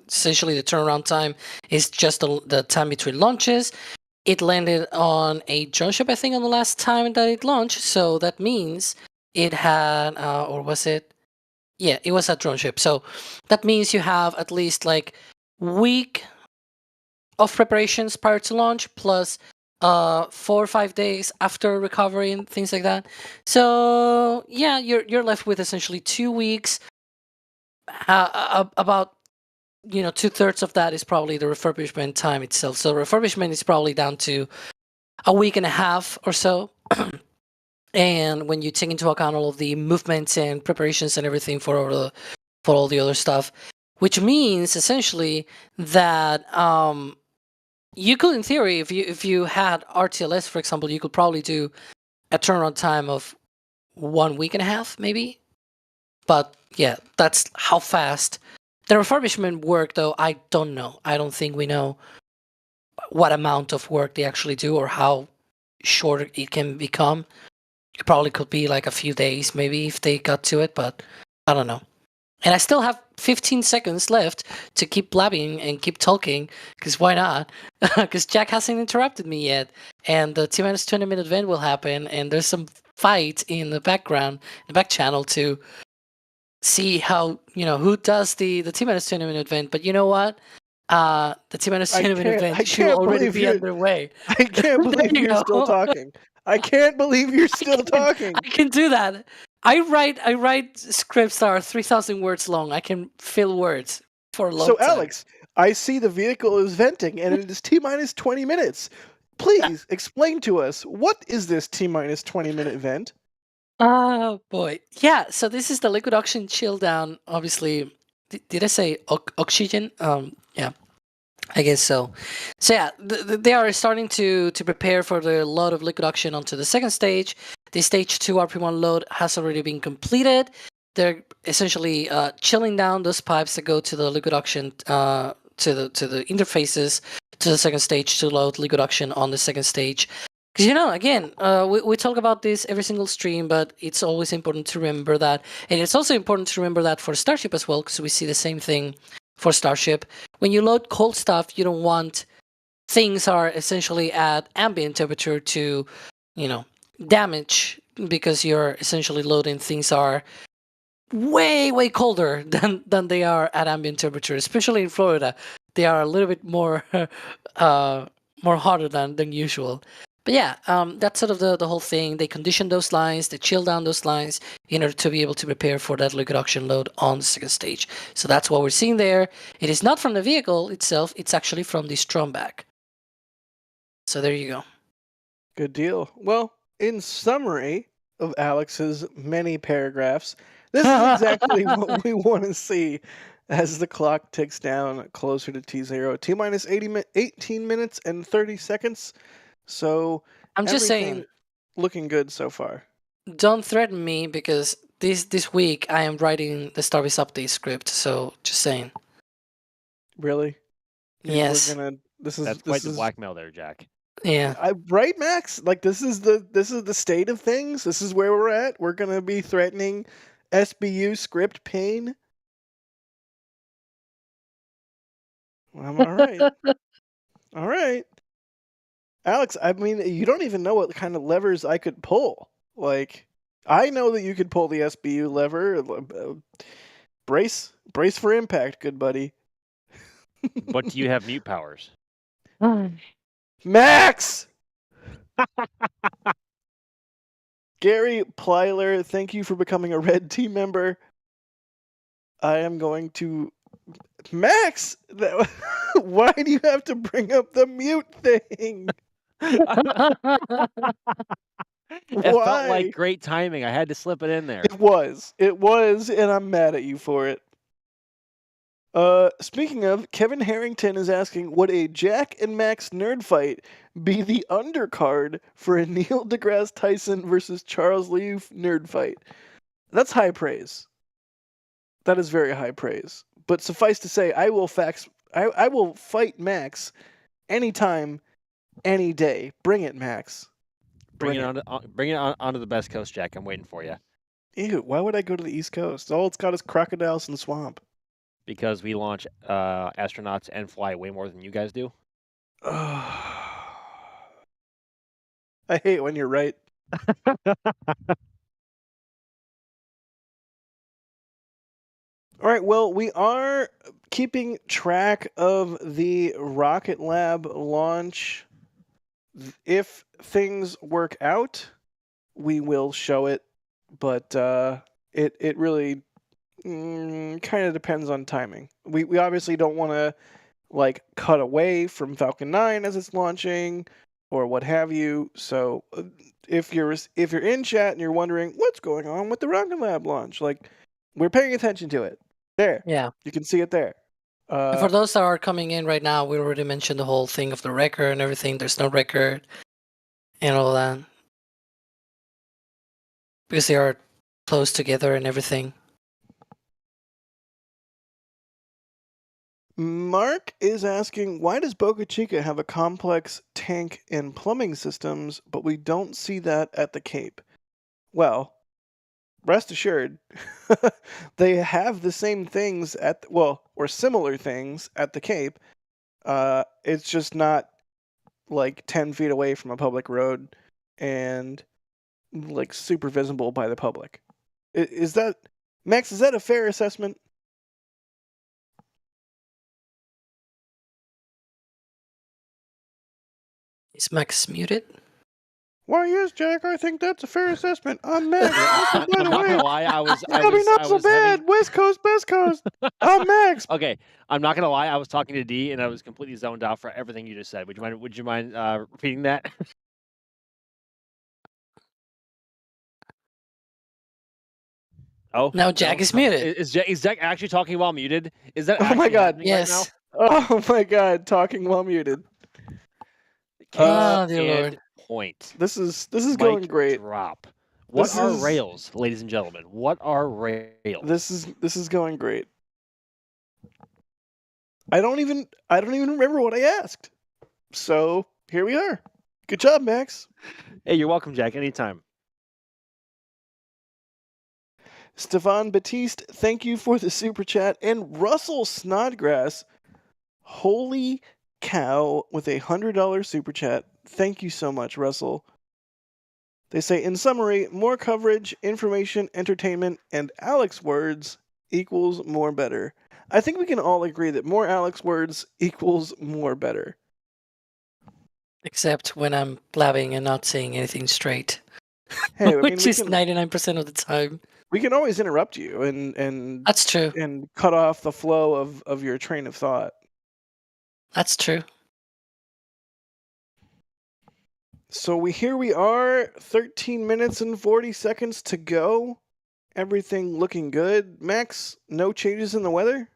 essentially the turnaround time is just the time between launches. It landed on a drone ship, I think, on the last time that it launched. So that means it had, or was it? Yeah, it was a drone ship. So that means you have at least like week of preparations prior to launch, plus 4 or 5 days after recovery and things like that. So yeah, you're left with essentially 2 weeks. About 2/3 of that is probably the refurbishment time itself. So refurbishment is probably down to a week and a half or so. And when you take into account all of the movements and preparations and everything for all the other stuff, which means essentially that you could, in theory, if you had RTLS, for example, you could probably do a turnaround time of 1 week and a half, maybe. But yeah, that's how fast the refurbishment work. Though I don't know. I don't think we know what amount of work they actually do or how short it can become. It probably could be like a few days, maybe, if they got to it, but I don't know. And I still have 15 seconds left to keep blabbing and keep talking, because why not? Because Jack hasn't interrupted me yet, and the T-minus 20-minute event will happen, and there's some fight in the background, the back channel, to see how, who does the T-minus 20-minute event. But you know what? The T-minus 20-minute event should already be underway. I can't believe you're still talking. I can't believe you're still talking. I can do that. I write scripts that are 3,000 words long. I can fill words for a long time. So, Alex, I see the vehicle is venting, and it is T-minus 20 minutes. Please explain to us, what is this T-minus 20-minute vent? Oh, boy. Yeah, so this is the liquid oxygen chill down, obviously. Did I say oxygen? Yeah, I guess so. So yeah, they are starting to prepare for the load of liquid oxygen onto the second stage. The stage 2 RP1 load has already been completed. They're essentially chilling down those pipes that go to the liquid oxygen to the interfaces to the second stage to load liquid oxygen on the second stage. Because again, we talk about this every single stream, but it's always important to remember that, and it's also important to remember that for Starship as well, because we see the same thing for Starship. When you load cold stuff, you don't want things are essentially at ambient temperature to, damage, because you're essentially loading things are way colder than they are at ambient temperature, especially in Florida. They are a little bit more more hotter than usual. But yeah, that's sort of the whole thing. They condition those lines, they chill down those lines in order to be able to prepare for that liquid oxygen load on the second stage. So that's what we're seeing there. It is not from the vehicle itself, it's actually from the Stromback. So there you go. Good deal. Well, in summary of Alex's many paragraphs, this is exactly what we want to see as the clock ticks down closer to T0. T-minus 18 minutes and 30 seconds. So I'm just saying, looking good so far. Don't threaten me, because this week I am writing the Starbase update script. So just saying. Really? Yes. That's quite the blackmail there, Jack. Yeah. Right, Max? Like, this is the state of things. This is where we're at. We're gonna be threatening SBU script pain. All right. All right. Alex, I mean, you don't even know what kind of levers I could pull. Like, I know that you could pull the SBU lever. Brace for impact, good buddy. But do you have mute powers? Max! Gary Plyler, thank you for becoming a red team member. I am going to... Max! Why do you have to bring up the mute thing? It felt like great timing. I had to slip it in there. It was, and I'm mad at you for it. Speaking of, Kevin Harrington is asking, would a Jack and Max nerd fight be the undercard for a Neil deGrasse Tyson versus Charles Liu nerd fight? That's high praise. That is very high praise. But suffice to say, I will fight Max anytime, any day. Bring it, Max. Bring it onto the Best Coast, Jack. I'm waiting for you. Ew, why would I go to the East Coast? All it's got is crocodiles and swamp. Because we launch astronauts and fly way more than you guys do. I hate when you're right. All right, well, we are keeping track of the Rocket Lab launch. If things work out, we will show it, but it really kind of depends on timing. We obviously don't want to like cut away from Falcon 9 as it's launching or what have you. So if you're in chat and you're wondering what's going on with the Rocket Lab launch, like we're paying attention to it. There. Yeah. You can see it there. And for those that are coming in right now, we already mentioned the whole thing of the record and everything. There's no record and all that. Because they are close together and everything. Mark is asking, why does Boca Chica have a complex tank and plumbing systems, but we don't see that at the Cape? Well, rest assured, they have the same things or similar things at the Cape. It's just not like 10 feet away from a public road and like super visible by the public. Is that, Max, is that a fair assessment? Is Max muted? Why, yes, Jack, I think that's a fair assessment. I'm Max. By I'm the not way, gonna lie, I was probably not so bad. having... West Coast, Best Coast. I'm Max. Okay, I'm not gonna lie, I was talking to D and I was completely zoned out for everything you just said. Would you mind repeating that? Oh, Now Jack no? is muted. Is Jack actually talking while muted? Is that Oh my actually God. happening right now? Yes. Oh my God, talking while muted. Oh, dear And Lord. point. This is going Mic great. drop. What This are is- rails, ladies and gentlemen? What are rails? This is going great. I don't even remember what I asked. So here we are. Good job, Max. Hey, you're welcome, Jack. Anytime. Stefan Batiste, thank you for the super chat. And Russell Snodgrass, holy cow, with a $100 super chat. Thank you so much, Russell. They say, in summary, more coverage, information, entertainment, and Alex words equals more better. I think we can all agree that more Alex words equals more better. Except when I'm blabbing and not saying anything straight. Hey, I mean, Which is 99% of the time. we can always interrupt you and That's true. and cut off the flow of your train of thought. That's true. So here we are, 13 minutes and 40 seconds to go. Everything looking good. Max, no changes in the weather?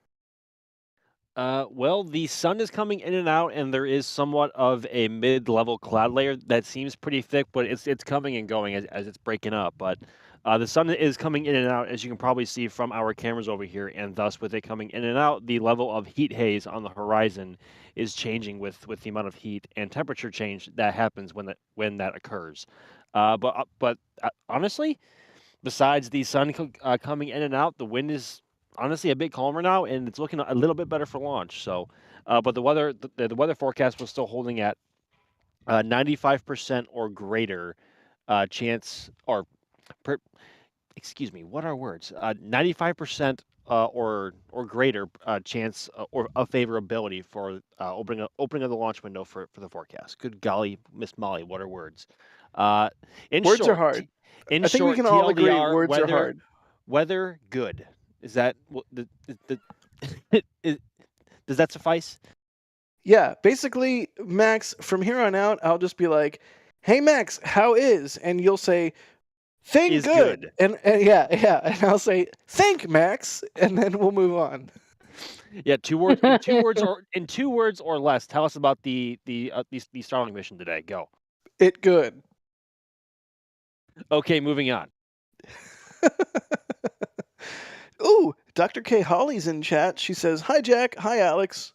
Well, the sun is coming in and out, and there is somewhat of a mid-level cloud layer that seems pretty thick, but it's coming and going as it's breaking up. But the sun is coming in and out, as you can probably see from our cameras over here, and thus with it coming in and out, the level of heat haze on the horizon is changing with the amount of heat and temperature change that happens when that occurs. But honestly, besides the sun coming in and out, the wind is honestly a bit calmer now, and it's looking a little bit better for launch. So, but the weather forecast was still holding at 95% or greater chance, or excuse me, what are words? 95% or greater chance or of favorability for opening of the launch window for the forecast. Good golly, Miss Molly, what are words? In Words short, are hard. In I think we short, can all agree TLDR, words weather, are hard. Weather good. Is that does that suffice? Yeah, basically, Max, from here on out, I'll just be like, hey, Max, how is? And you'll say, think Is good. good. And yeah, and I'll say, think, Max, and then we'll move on. Yeah, two words in 2 words or less. Tell us about the Starlink mission today. Go. It good. Okay, moving on. Ooh, Dr. K. Holly's in chat. She says, hi, Jack. Hi, Alex.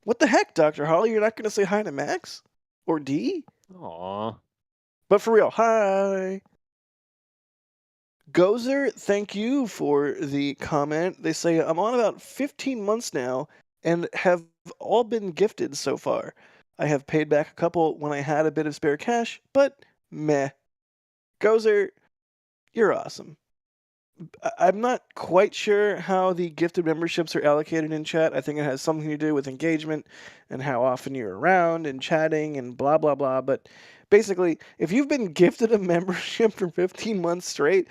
What the heck, Dr. Holly? You're not going to say hi to Max? Or D? Aw. But for real, hi. Gozer, thank you for the comment. They say, I'm on about 15 months now and have all been gifted so far. I have paid back a couple when I had a bit of spare cash, but meh. Gozer, you're awesome. I'm not quite sure how the gifted memberships are allocated in chat. I think it has something to do with engagement and how often you're around and chatting and blah, blah, blah. But basically, if you've been gifted a membership for 15 months straight,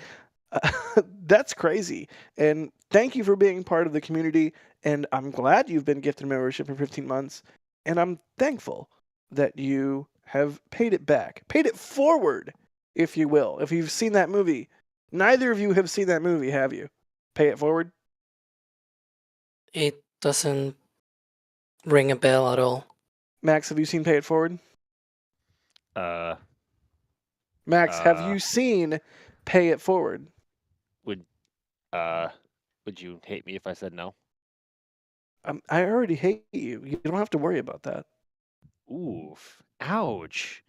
that's crazy. And thank you for being part of the community. And I'm glad you've been gifted a membership for 15 months. And I'm thankful that you have paid it back, paid it forward, if you will. If you've seen that movie, neither of you have seen that movie, have you? Pay it forward? It doesn't ring a bell at all. Max, have you seen Pay It Forward? Max, have you seen Pay It Forward? Would you hate me if I said no? I already hate you. You don't have to worry about that. Oof. Ouch.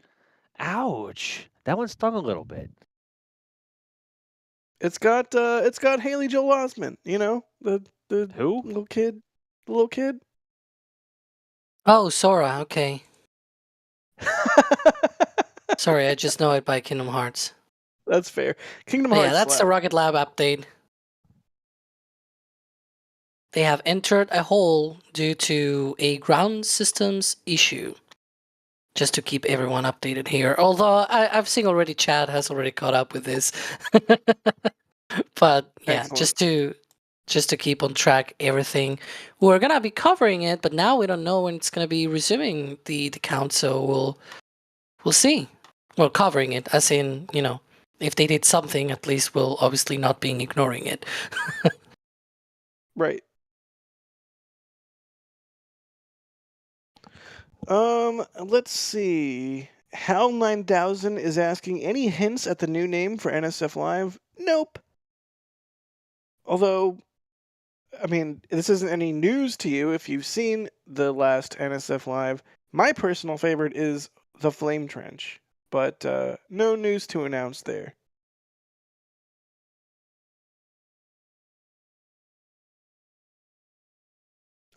Ouch. That one stung a little bit. It's got Haley Joel Osment, you know, the Who? little kid. The little kid. Oh, Sora, okay. Sorry, I just know it by Kingdom Hearts. That's fair. Kingdom But Hearts. yeah, that's the Rocket Lab update. They have entered a hole due to a ground systems issue. Just to keep everyone updated here. Although I've seen already Chad has already caught up with this. But yeah, Excellent. just to keep on track everything. We're gonna be covering it, but now we don't know when it's gonna be resuming the count, so we'll see. Well, covering it, as in, you know, if they did something, at least we'll obviously not be ignoring it. Right. Let's see. Hal 9000 is asking, any hints at the new name for NSF Live? Nope. Although, I mean, this isn't any news to you if you've seen the last NSF Live. My personal favorite is the Flame Trench, but no news to announce there.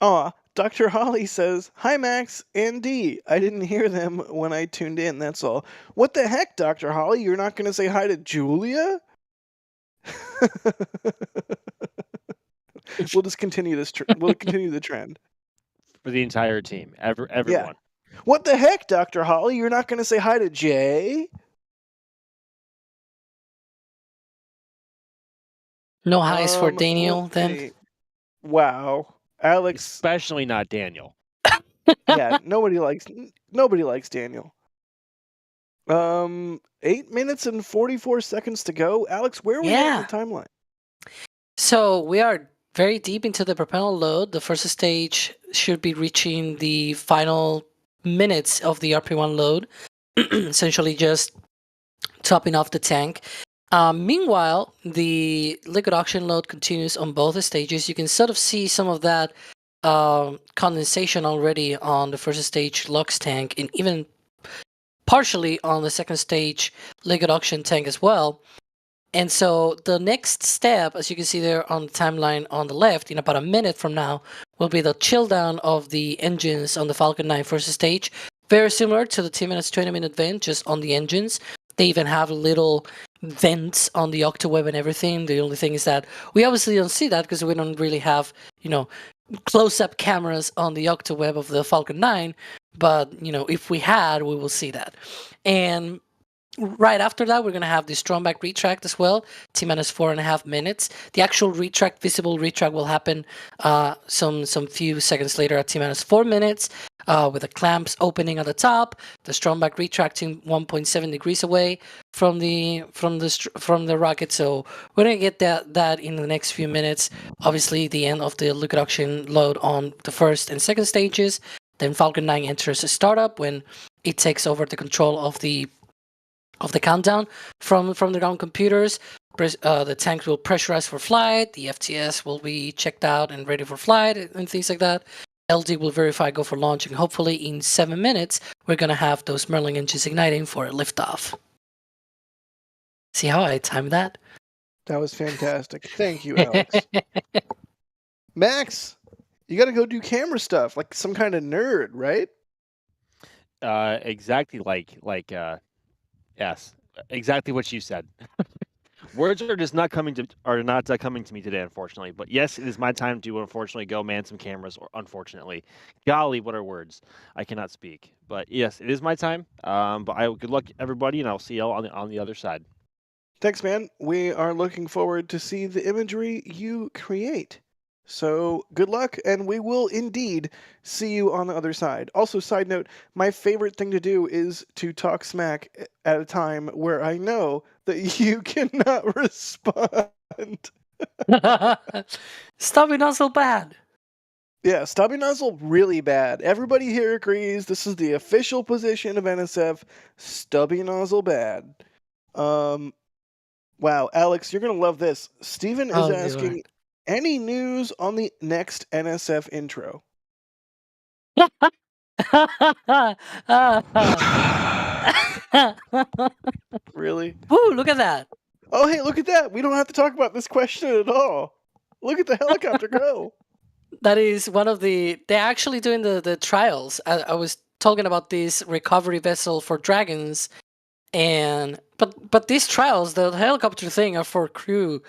Aw, Dr. Holly says, hi Max and D. I didn't hear them when I tuned in, that's all. What the heck, Dr. Holly? You're not going to say hi to Julia? We'll just continue this. We'll continue the trend For the entire team, everyone. Yeah. What the heck, Dr. Holly? You're not going to say hi to Jay? No highs for Daniel then? See. Wow, Alex. Especially not Daniel. Yeah, nobody likes Daniel. 8 minutes and 44 seconds to go. Alex, where are we at in the timeline? So we are very deep into the propeller load. The first stage should be reaching the final minutes of the RP1 load, essentially just topping off the tank. Meanwhile, the liquid oxygen load continues on both stages. You can sort of see some of that condensation already on the first stage LOX tank, and even partially on the second stage liquid oxygen tank as well. And so the next step, as you can see there on the timeline on the left, in about a minute from now, will be the chill down of the engines on the Falcon 9 first stage. Very similar to the 10-minute, 20-minute vent, just on the engines. They even have little vents on the octaweb and everything. The only thing is that we obviously don't see that because we don't really have, you know, close-up cameras on the octaweb of the Falcon 9. But, you know, if we had, we will see that. And right after that, we're going to have the Stromback retract as well, T-minus 4.5 minutes. The actual retract, visible retract, will happen some few seconds later at T-minus 4 minutes, with the clamps opening at the top, the Stromback retracting 1.7 degrees away from the rocket. So we're going to get that in the next few minutes. Obviously, the end of the liquid oxygen load on the first and second stages. Then Falcon 9 enters a startup when it takes over the control of the countdown from the ground computers. The tank will pressurize for flight. The FTS will be checked out and ready for flight and things like that. LD will verify go for launch, and hopefully in 7 minutes we're gonna have those Merlin engines igniting for a liftoff. See how I timed that? That was fantastic. Thank you, Alex. Max, you got to go do camera stuff like some kind of nerd, right? Exactly yes, exactly what you said. Words are just not coming to me today, unfortunately. But yes, it is my time to unfortunately go man some cameras. Or unfortunately, golly, what are words? I cannot speak. But yes, it is my time. But good luck everybody, and I'll see y'all on the other side. Thanks, man. We are looking forward to see the imagery you create. So good luck, and we will indeed see you on the other side. Also, side note, my favorite thing to do is to talk smack at a time where I know that you cannot respond. Stubby nozzle bad. Yeah, stubby nozzle really bad. Everybody here agrees this is the official position of NSF. Stubby nozzle bad. Wow, Alex, you're gonna love this. Steven is asking, any news on the next NSF intro? Really? Woo, look at that. Oh, hey, look at that. We don't have to talk about this question at all. Look at the helicopter go. That is one of they're actually doing the trials. I was talking about this recovery vessel for Dragons, but these trials, the helicopter thing, are for crew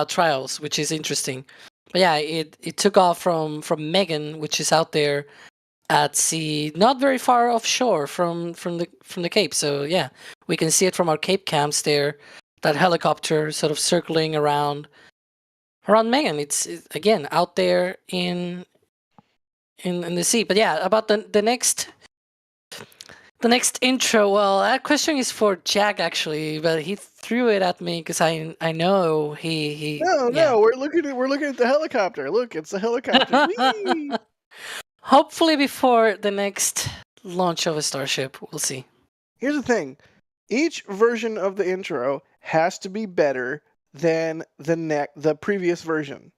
trials, which is interesting. But yeah, it took off from Megan, which is out there at sea, not very far offshore from the Cape. So yeah, we can see it from our Cape camps there. That helicopter sort of circling around Megan. It's again out there in the sea. But yeah, about the next intro. Well, that question is for Jack actually, but he threw it at me because I know he. No, we're looking at the helicopter. Look, it's the helicopter. Whee! Hopefully before the next launch of a Starship, we'll see. Here's the thing. Each version of the intro has to be better than the previous version.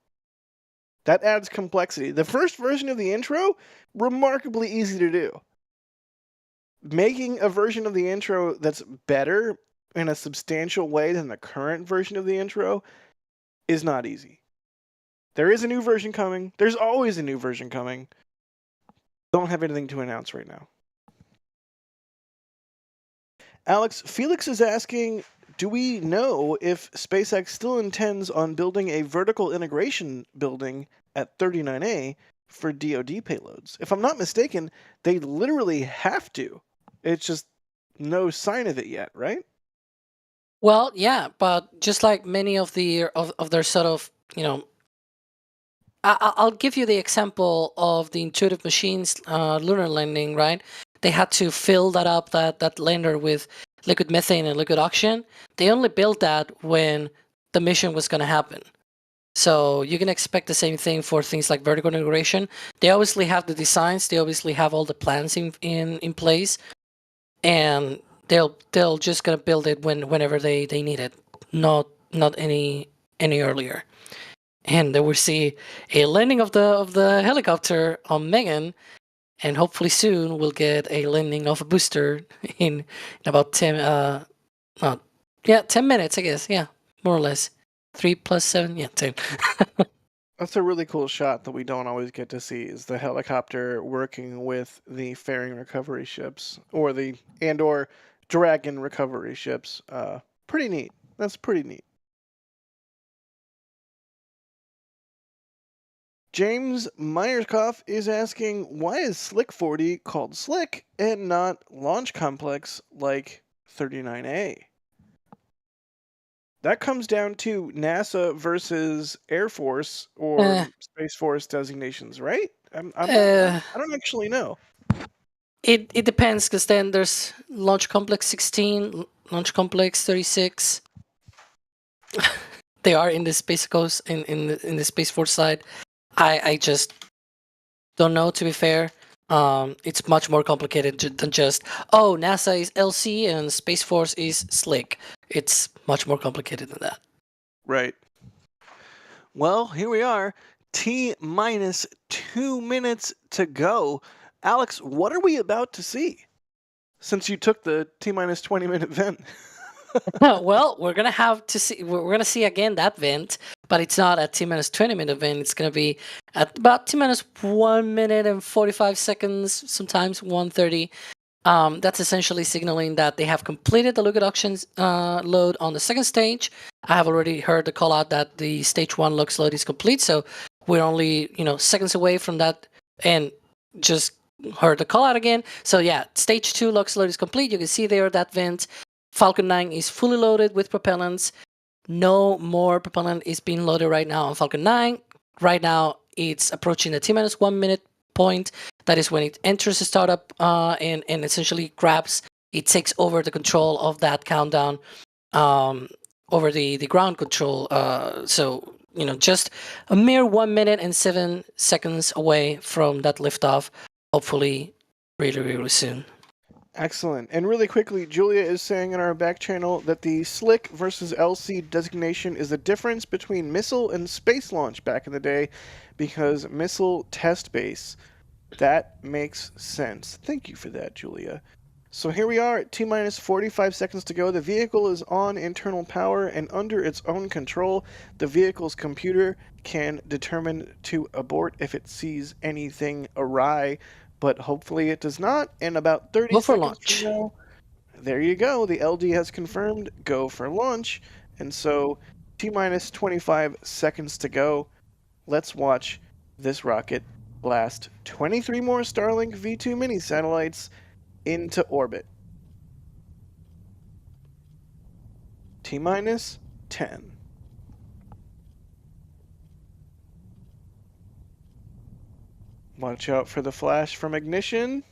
That adds complexity. The first version of the intro, remarkably easy to do. Making a version of the intro that's better in a substantial way than the current version of the intro is not easy. There is a new version coming. There's always a new version coming. Don't have anything to announce right now. Alex, Felix is asking, do we know if SpaceX still intends on building a vertical integration building at 39A for DoD payloads? If I'm not mistaken, they literally have to. It's just no sign of it yet, right? Well, yeah, but just like many of their sort of, I'll give you the example of the Intuitive Machines lunar landing, right? They had to fill that lander with liquid methane and liquid oxygen. They only built that when the mission was going to happen. So you can expect the same thing for things like vertical integration. They obviously have the designs. They obviously have all the plans in place, and they'll just gonna build it whenever they need it, not any earlier. And then we'll see a landing of the helicopter on Megan, and hopefully soon we'll get a landing of a booster in about 10 minutes, I guess. Yeah, more or less. 3 + 7, yeah, 10. That's a really cool shot that we don't always get to see, is the helicopter working with the fairing recovery ships or Dragon recovery ships. Pretty neat. That's pretty neat. James Meyerskoff is asking, why is Slick 40 called Slick and not Launch Complex like 39A? That comes down to NASA versus Air Force or Space Force designations, right? I don't actually know. It depends, because then there's Launch Complex 16, Launch Complex 36. They are in the Space Coast, in the Space Force side. I just don't know, to be fair. It's much more complicated than just, NASA is LC and Space Force is Slick. It's much more complicated than that. Right. Well, here we are. T-minus 2 minutes to go. Alex, what are we about to see? Since you took the T-minus 20-minute vent. Well, we're gonna have to see. We're gonna see again that vent, but it's not at T-minus 20-minute vent. It's gonna be at about T-minus 1 minute and 45 seconds, sometimes 1:30. That's essentially signaling that they have completed the Look Auctions load on the second stage. I have already heard the call out that the stage 1 Lux load is complete, so we're only seconds away from that, and just heard the call out again. So yeah, stage 2 Lux load is complete. You can see there that vent. Falcon 9 is fully loaded with propellants. No more propellant is being loaded right now on Falcon 9. Right now, it's approaching the T-minus 1 minute point. That is when it enters the startup and essentially it takes over the control of that countdown over the ground control. So, just a mere 1 minute and 7 seconds away from that liftoff, hopefully really, really soon. Excellent. And really quickly, Julia is saying in our back channel that the SLIC versus LC designation is the difference between missile and space launch back in the day, because missile test base. That makes sense. Thank you for that, Julia. So here we are at T-minus 45 seconds to go. The vehicle is on internal power and under its own control. The vehicle's computer can determine to abort if it sees anything awry, but hopefully it does not. In about 30 Go for seconds launch. from now, there you go. The LD has confirmed go for launch. And so T-minus 25 seconds to go. Let's watch this rocket blast 23 more Starlink V2 mini satellites into orbit. T-minus 10. Watch out for the flash from ignition.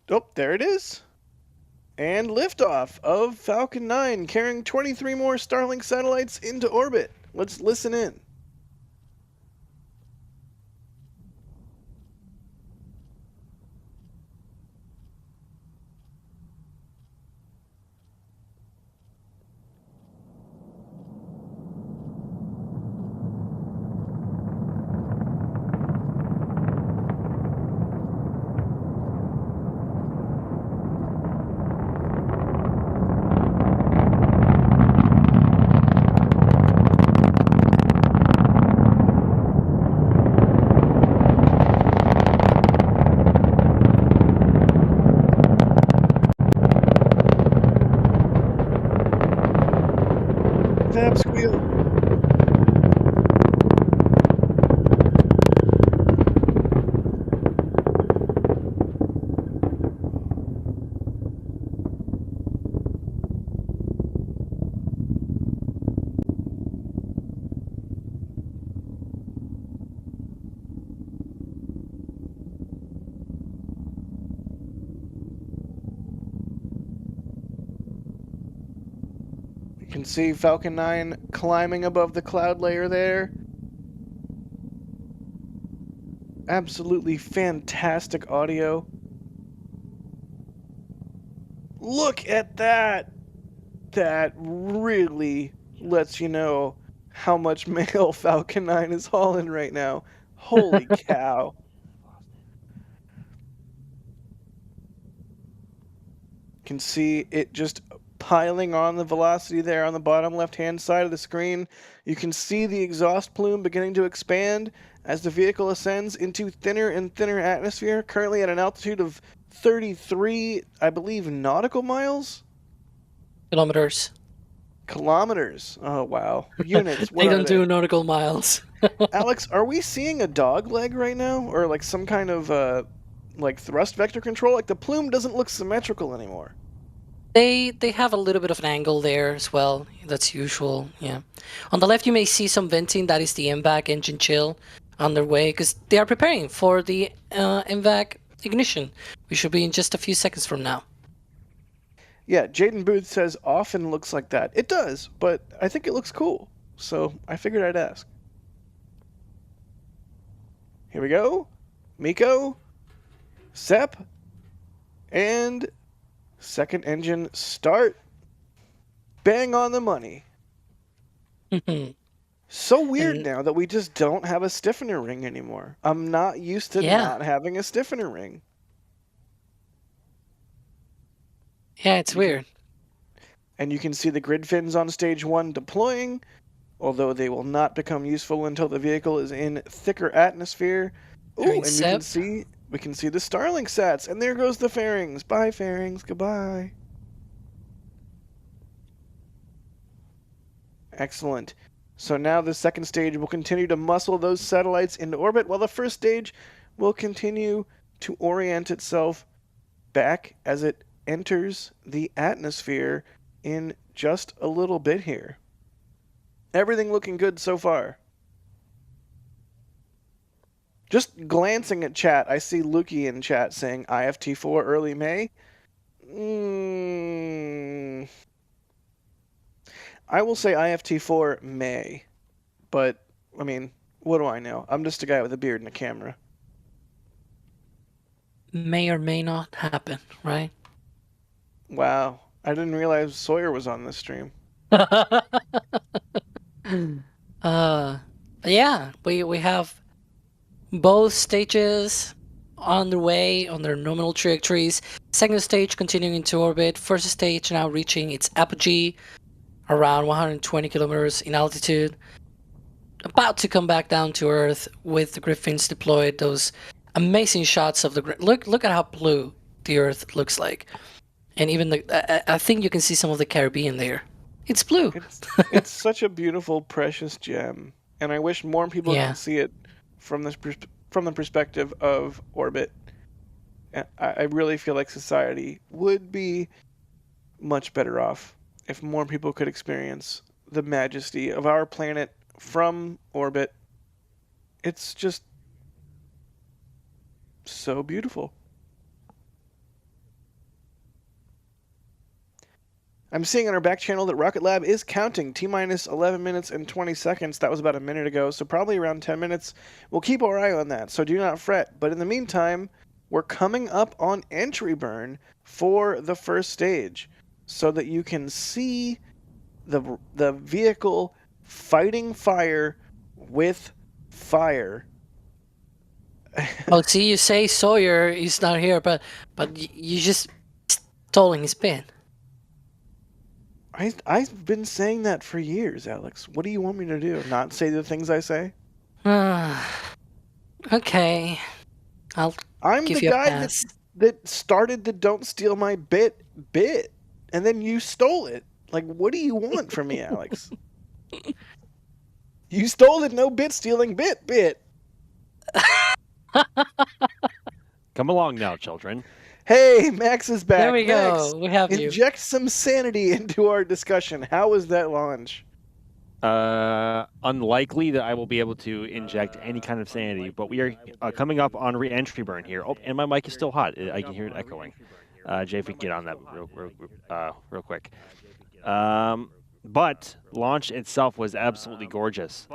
Oh, there it is. And liftoff of Falcon 9, carrying 23 more Starlink satellites into orbit. Let's listen in. Fab squeal. You can see Falcon 9 climbing above the cloud layer there. Absolutely fantastic audio. Look at that! That really lets you know how much mail Falcon 9 is hauling right now. Holy cow. You can see it just piling on the velocity there on the bottom left-hand side of the screen. You can see the exhaust plume beginning to expand as the vehicle ascends into thinner and thinner atmosphere, currently at an altitude of 33, I believe, nautical miles? Kilometers. Kilometers. Oh, wow. Units, what They are don't do nautical miles. Alex, are we seeing a dog leg right now? Or like some kind of like thrust vector control? Like the plume doesn't look symmetrical anymore. They have a little bit of an angle there as well. That's usual, yeah. On the left, you may see some venting. That is the MVAC engine chill on their way, because they are preparing for the MVAC ignition. We should be in just a few seconds from now. Yeah, Jaden Booth says often looks like that. It does, but I think it looks cool. So I figured I'd ask. Here we go. Miko, Sep, and second engine start. Bang on the money. So weird And now that we just don't have a stiffener ring anymore. I'm not used to yeah, not having a stiffener ring. yeah, it's You can, weird. and you can see the grid fins on stage 1 deploying, although they will not become useful until the vehicle is in thicker atmosphere. They're Ooh, in and we can see the Starlink sats, and there goes the fairings. Bye, fairings. Goodbye. Excellent. So now the second stage will continue to muscle those satellites into orbit, while the first stage will continue to orient itself back as it enters the atmosphere in just a little bit here. Everything looking good so far. Just glancing at chat, I see Lukey in chat saying IFT4 early May. I will say IFT4 May, but I mean, what do I know? I'm just a guy with a beard and a camera. May or may not happen, right? Wow, I didn't realize Sawyer was on this stream. Yeah, we have both stages on the way on their nominal trajectories. Second stage continuing into orbit. First stage now reaching its apogee around 120 kilometers in altitude. About to come back down to Earth with the Griffins deployed. Those amazing shots of the look at how blue the Earth looks like, and even I think you can see some of the Caribbean there. It's blue. It's such a beautiful, precious gem, and I wish more people Yeah. could see it from the perspective of orbit. I really feel like society would be much better off if more people could experience the majesty of our planet from orbit. It's just so beautiful. I'm seeing on our back channel that Rocket Lab is counting T-minus 11 minutes and 20 seconds. That was about a minute ago, so probably around 10 minutes. We'll keep our eye on that, so do not fret. But in the meantime, we're coming up on entry burn for the first stage so that you can see the vehicle fighting fire with fire. Oh, see, you say Sawyer is not here, but you just stolen his pin. I've been saying that for years, Alex. What do you want me to do? Not say the things I say? Okay, I'm give the you a guy pass. that started the "Don't Steal My bit," and then you stole it. Like, what do you want from me, Alex? You stole it, no bit stealing, bit. Come along now, children. Hey, Max is back. There we Max, go. We have you. inject some sanity into our discussion. How was that launch? Unlikely that I will be able to inject any kind of sanity, but we are coming up on re-entry burn here. Oh, and my mic is still hot. I can hear it echoing. Jay, if we can get on that real quick. But launch itself was absolutely gorgeous.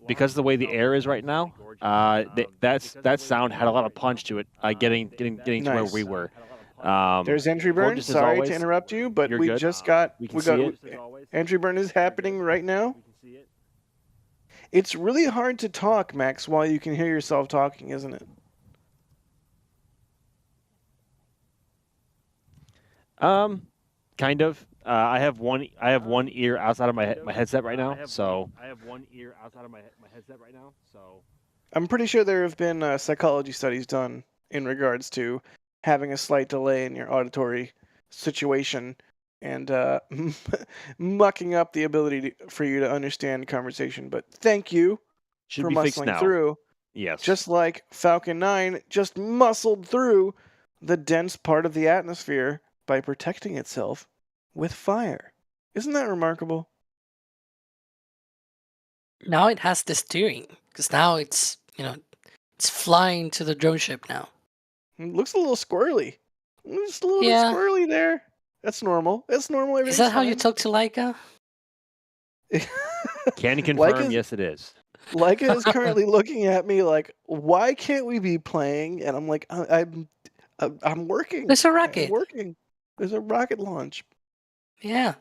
Because of the way the air is right now, that sound had a lot of punch to it. Getting to where Nice. we were. There's entry burn. gorgeous as Sorry always. to interrupt you, but You're we good. just got We can see it. entry burn is happening right now. It's really hard to talk, Max, while you can hear yourself talking, isn't it? Kind of. I have one ear outside of my headset right now, so. I'm pretty sure there have been psychology studies done in regards to having a slight delay in your auditory situation and mucking up the ability for you to understand conversation. But thank you Should for be fixed muscling now. through. Yes. Just like Falcon 9 just muscled through the dense part of the atmosphere by protecting itself with fire. Isn't that remarkable? Now it has the steering, because now it's it's flying to the drone ship now. It looks a little squirrely. Just a little Yeah. bit squirrely there. That's normal. That's normal. Is that how you talk to Laika? Can confirm, Leica's- yes, it is. Leica is currently looking at me like, "Why can't we be playing?" And I'm like, "I'm working. There's a I'm rocket. working. There's a rocket launch. Yeah.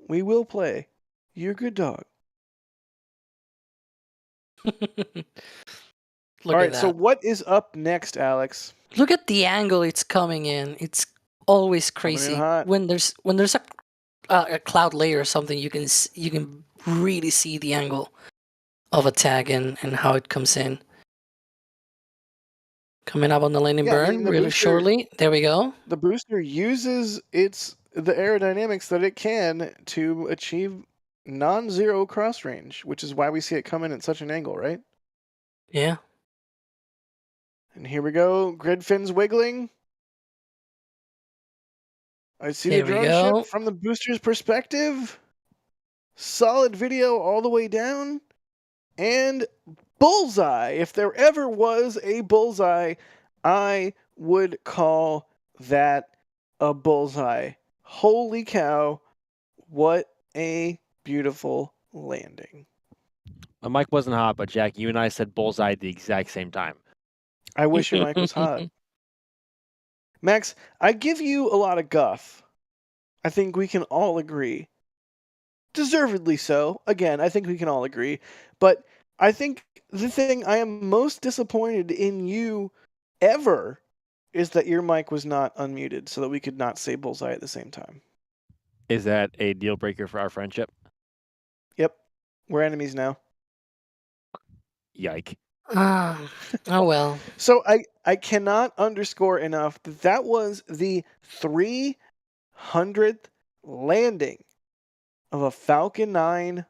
We will play. You're a good dog." Look All at right, so that. what is up next, Alex? Look at the angle it's coming in. It's always Coming in crazy hot. when there's a cloud layer or something. You can really see the angle of a tag and how it comes in. Coming up on the landing Yeah, I burn mean, the really booster- shortly. There we go. The booster uses the aerodynamics that it can to achieve non-zero cross range, which is why we see it come in at such an angle, right? Yeah. And here we go, grid fins wiggling. I see There the we drone go. ship from the booster's perspective. Solid video all the way down. And bullseye. If there ever was a bullseye, I would call that a bullseye. Holy cow, what a beautiful landing. My mic wasn't hot, but Jack, you and I said bullseye at the exact same time. I wish your mic was hot. Max, I give you a lot of guff. I think we can all agree. Deservedly so. Again, I think we can all agree. But I think the thing I am most disappointed in you ever is that your mic was not unmuted so that we could not say bullseye at the same time. Is that a deal breaker for our friendship? Yep. We're enemies now. Yike. Oh well. So I cannot underscore enough that that was the 300th landing of a Falcon 9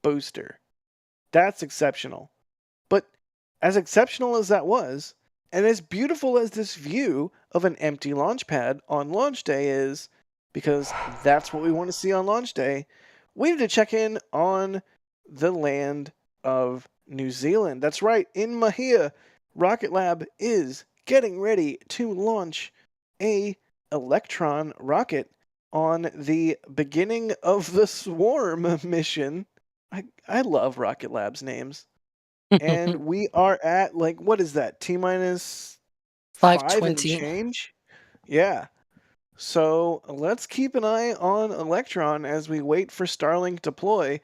booster. That's exceptional. But as exceptional as that was, and as beautiful as this view of an empty launch pad on launch day is, because that's what we want to see on launch day, we need to check in on the land of New Zealand. That's right, in Mahia, Rocket Lab is getting ready to launch a Electron rocket on the beginning of the Swarm mission. I love Rocket Lab's names. And we are at, like, what is that? T-minus 5 and 520. change? Yeah. So let's keep an eye on Electron as we wait for Starlink deploy.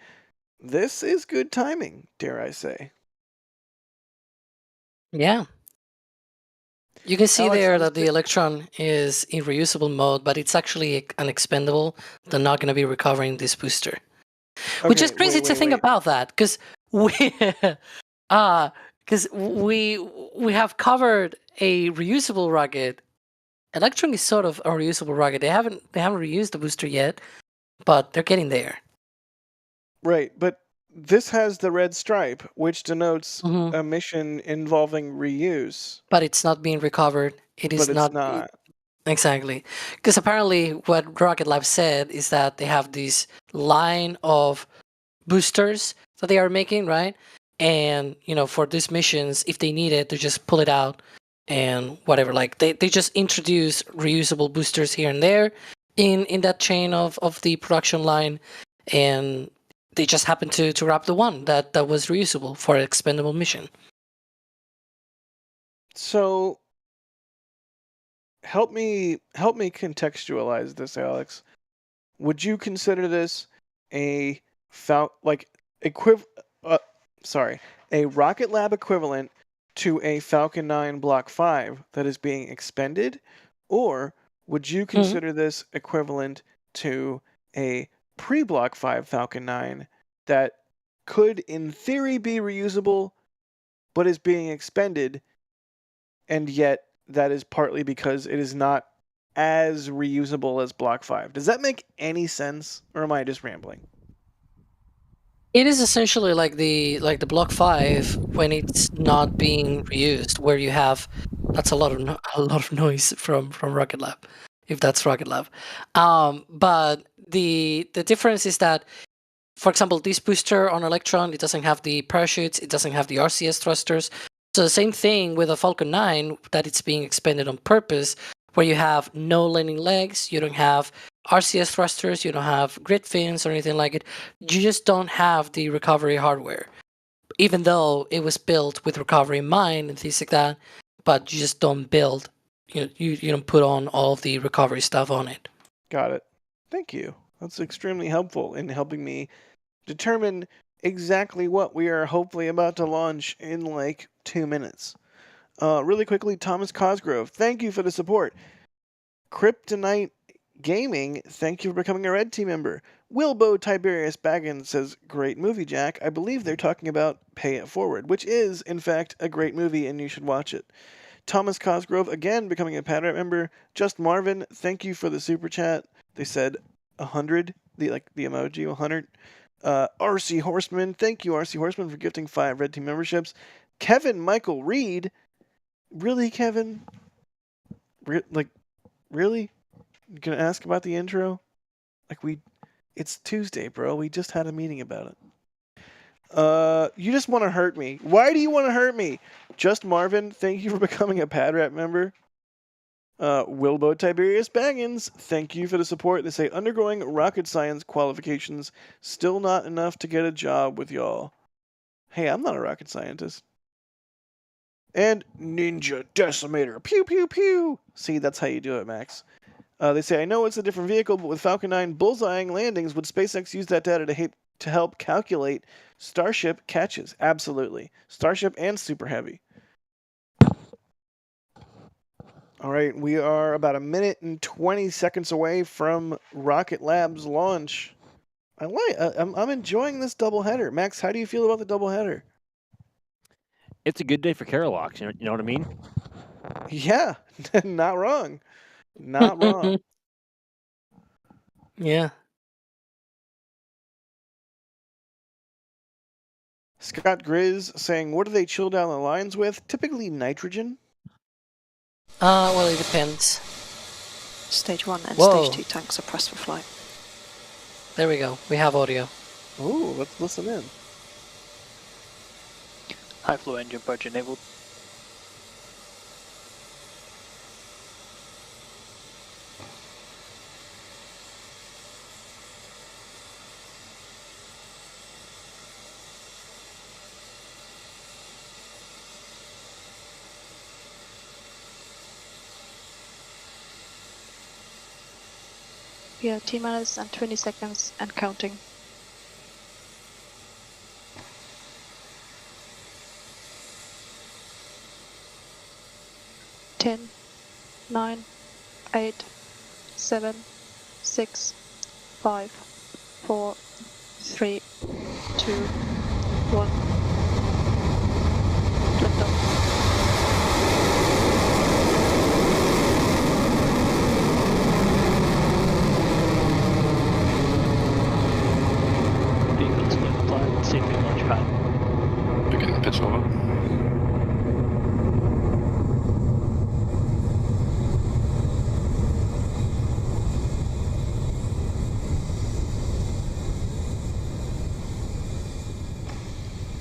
This is good timing, dare I say. Yeah. You can see Alex, there let's that the get- Electron is in reusable mode, but it's actually an expendable. They're not going to be recovering this booster. Which is Okay, crazy wait, to think wait. about that, because we we have covered a reusable rocket. Electron is sort of a reusable rocket. They haven't reused the booster yet, but they're getting there. Right, but this has the red stripe, which denotes Mhm. a mission involving reuse. But it's not being recovered. It is But it's not. Exactly. Because apparently what Rocket Lab said is that they have this line of boosters that they are making, right? And, for these missions, if they need it, they just pull it out and whatever. Like, they just introduce reusable boosters here and there in that chain of the production line. And they just happen to wrap the one that was reusable for an expendable mission. So help me contextualize this, Alex. Would you consider this a a Rocket Lab equivalent to a Falcon 9 Block 5 that is being expended, or would you consider this equivalent to a pre-Block 5 Falcon 9 that could in theory be reusable but is being expended, and yet that is partly because it is not as reusable as Block 5. Does that make any sense, or am I just rambling? It is essentially like the Block 5 when it's not being reused, where you have that's a lot of noise from Rocket Lab, if that's Rocket Lab. But the difference is that, for example, this booster on Electron, it doesn't have the parachutes, it doesn't have the RCS thrusters. So the same thing with a Falcon 9, that it's being expended on purpose, where you have no landing legs, you don't have RCS thrusters, you don't have grid fins or anything like it. You just don't have the recovery hardware, even though it was built with recovery in mind and things like that. But you just don't build, you don't put on all of the recovery stuff on it. Got it. Thank you. That's extremely helpful in helping me determine exactly what we are hopefully about to launch in like 2 minutes. Really quickly, Thomas Cosgrove, thank you for the support. Kryptonite Gaming, thank you for becoming a Red Team member. Wilbo Tiberius Baggins says, great movie, Jack. I believe they're talking about Pay It Forward, which is, in fact, a great movie and you should watch it. Thomas Cosgrove, again, becoming a Padrat member. Just Marvin, thank you for the super chat. They said 100, the emoji 100. RC Horseman, thank you, RC Horseman, for gifting 5 Red Team memberships. Kevin Michael Reed, really, Kevin? Really? You gonna ask about the intro? It's Tuesday, bro. We just had a meeting about it. You just want to hurt me. Why do you want to hurt me? Just Marvin, thank you for becoming a Padrat member. Wilbo Tiberius Baggins, thank you for the support. They say undergoing rocket science qualifications, still not enough to get a job with y'all. Hey, I'm not a rocket scientist. And Ninja Decimator, pew pew pew. See, that's how you do it, Max. They say, I know it's a different vehicle, but with Falcon 9 bullseyeing landings, would SpaceX use that data to help calculate Starship catches? Absolutely. Starship and Super Heavy. All right, we are about 1 minute and 20 seconds away from Rocket Lab's launch. I'm enjoying this doubleheader. Max, how do you feel about the doubleheader? It's a good day for Carolocks, you know what I mean? Yeah, not wrong. Not wrong. Yeah. Scott Grizz saying, what do they chill down the lines with? Typically nitrogen. Well, it depends. Stage 1 and Whoa. Stage 2 tanks are pressed for flight. There we go. We have audio. Ooh, let's listen in. High flow engine purge enabled. Yeah, T-minus and 20 seconds and counting. 10, 9, 8, 7, 6, 5, 4, 3, 2, 1. Liftoff. Vehicles clear the flight, safety launch pad. Beginning pitch over.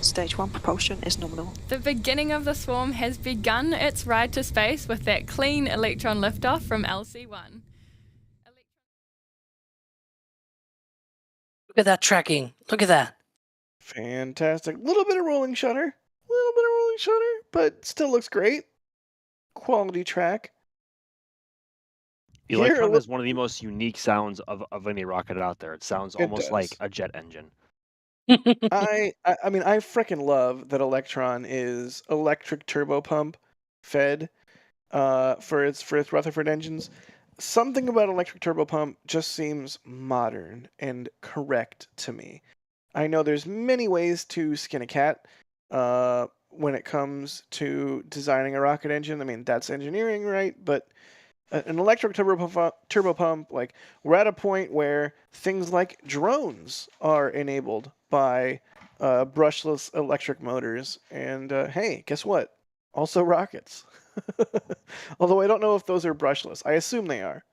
Stage 1 propulsion is nominal. The beginning of the swarm has begun its ride to space with that clean Electron liftoff from LC1. Look at that tracking. Look at that. Fantastic. Little bit of rolling shutter. But still looks great. Quality track. The Here, Electron look- is one of the most unique sounds of any rocket out there. It sounds It almost does. like a jet engine. I mean, I freaking love that Electron is electric turbo pump fed for its Rutherford engines. Something about electric turbo pump just seems modern and correct to me. I know there's many ways to skin a cat when it comes to designing a rocket engine. I mean, that's engineering, right? But an electric turbo pump, like, we're at a point where things like drones are enabled by brushless electric motors. And hey, guess what? Also rockets. Although I don't know if those are brushless. I assume they are.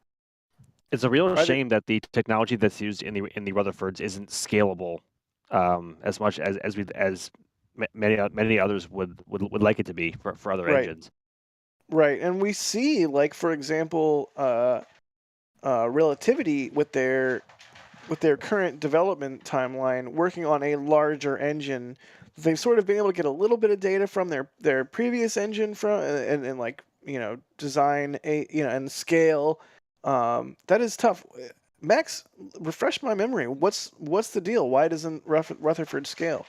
It's a real Are they- shame that the technology that's used in the Rutherfords isn't scalable as much as many others would like it to be for other Right. engines. Right, and we see, like, for example, Relativity with their current development timeline, working on a larger engine. They've sort of been able to get a little bit of data from their previous engine and like, design and scale. That is tough. Max, refresh my memory. What's the deal? Why doesn't Rutherford scale?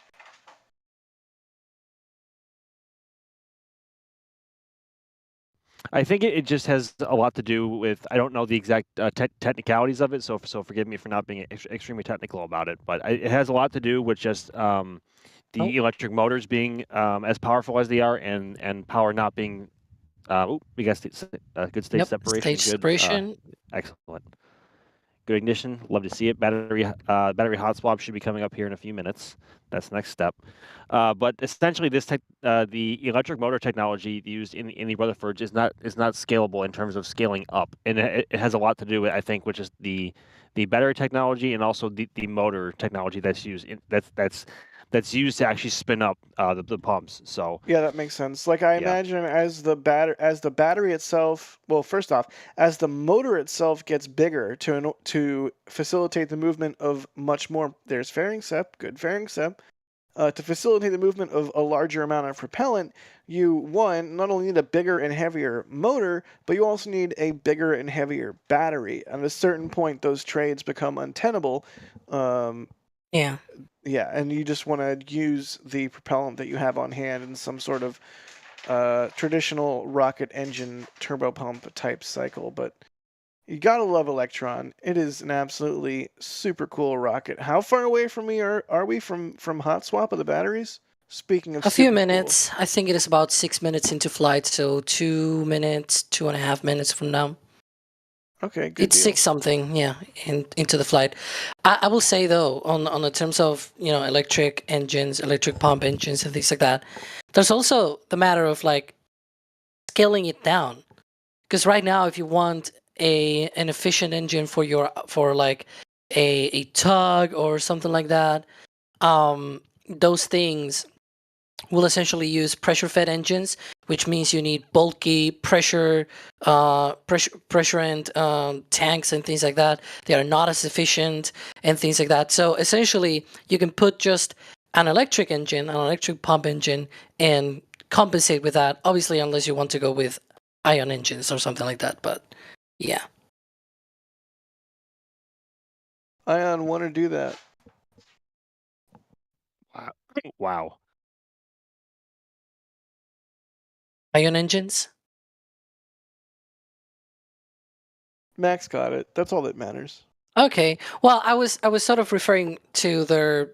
I think it just has a lot to do with, I don't know the exact technicalities of it, so forgive me for not being extremely technical about it, but it has a lot to do with just the electric motors being as powerful as they are, and power not being. We got good stage separation. Stage separation. Excellent. Good ignition. Love to see it. Battery hot swap should be coming up here in a few minutes. That's the next step. But essentially, the electric motor technology used in the Rutherfords is not scalable in terms of scaling up, and it has a lot to do with, I think, which is the battery technology and also the motor technology that's used that's used to actually spin up the pumps. So yeah, that makes sense. Like I imagine as the battery itself, well, first off, as the motor itself gets bigger to facilitate the movement of much more. There's fairing sep, good fairing sep. To facilitate the movement of a larger amount of propellant, you not only need a bigger and heavier motor, but you also need a bigger and heavier battery. At a certain point, those trades become untenable. Yeah, and you just want to use the propellant that you have on hand in some sort of traditional rocket engine turbopump type cycle. But you gotta love Electron. It is an absolutely super cool rocket. How far away from me are we from hot swap of the batteries? Speaking of a few minutes, I think it is about 6 minutes into flight, so 2 minutes, 2.5 minutes from now. Okay, good. It's 6 something, yeah, into the flight. I will say though, on the terms of electric engines, electric pump engines, and things like that, there's also the matter of like scaling it down, because right now, if you want an efficient engine for like a tug or something like that, those things will essentially use pressure-fed engines, which means you need bulky pressure and tanks and things like that. They are not as efficient and things like that. So essentially, you can put just an electric engine, an electric pump engine, and compensate with that. Obviously, unless you want to go with ion engines or something like that. But yeah, Ion want to do that. wow. ion engines. Max got it. That's all that matters. Okay. Well, I was sort of referring to their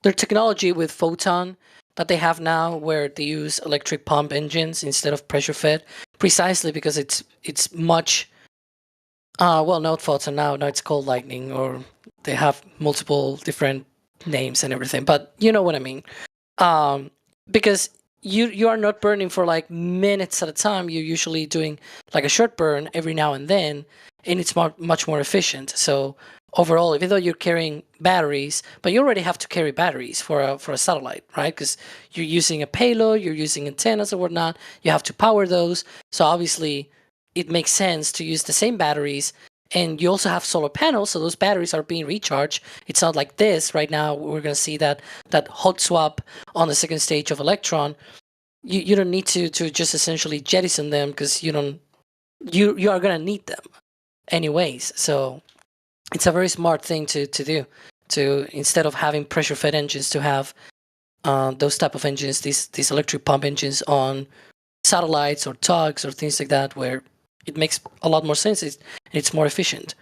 technology with Photon that they have now, where they use electric pump engines instead of pressure fed, precisely because it's much. Well, not Photon now. Now it's called Lightning, or they have multiple different names and everything. But you know what I mean. Because you are not burning for like minutes at a time. You're usually doing like a short burn every now and then, and it's much more efficient. So overall, even though you're carrying batteries, but you already have to carry batteries for a satellite, right? Because you're using a payload, you're using antennas or whatnot. You have to power those. So obviously, it makes sense to use the same batteries. And you also have solar panels, so those batteries are being recharged. It's not like this right now. We're going to see that hot swap on the second stage of Electron. You don't need to just essentially jettison them, because you are going to need them anyways. So it's a very smart thing to do. To, instead of having pressure fed engines, to have those type of engines, these electric pump engines on satellites or tugs or things like that, where it makes a lot more sense. It's more efficient.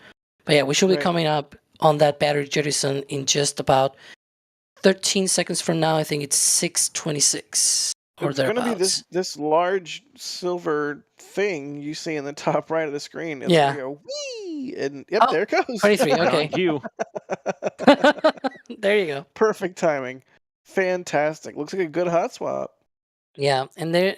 But yeah, we should be coming up on that battery jettison in just about 13 seconds from now. I think it's 6:26 or thereabouts. It's going to be this large silver thing you see in the top right of the screen. It's going to go wee, and yep, there it goes. 23. Okay. You. There you go. Perfect timing. Fantastic. Looks like a good hot swap. Yeah, and there.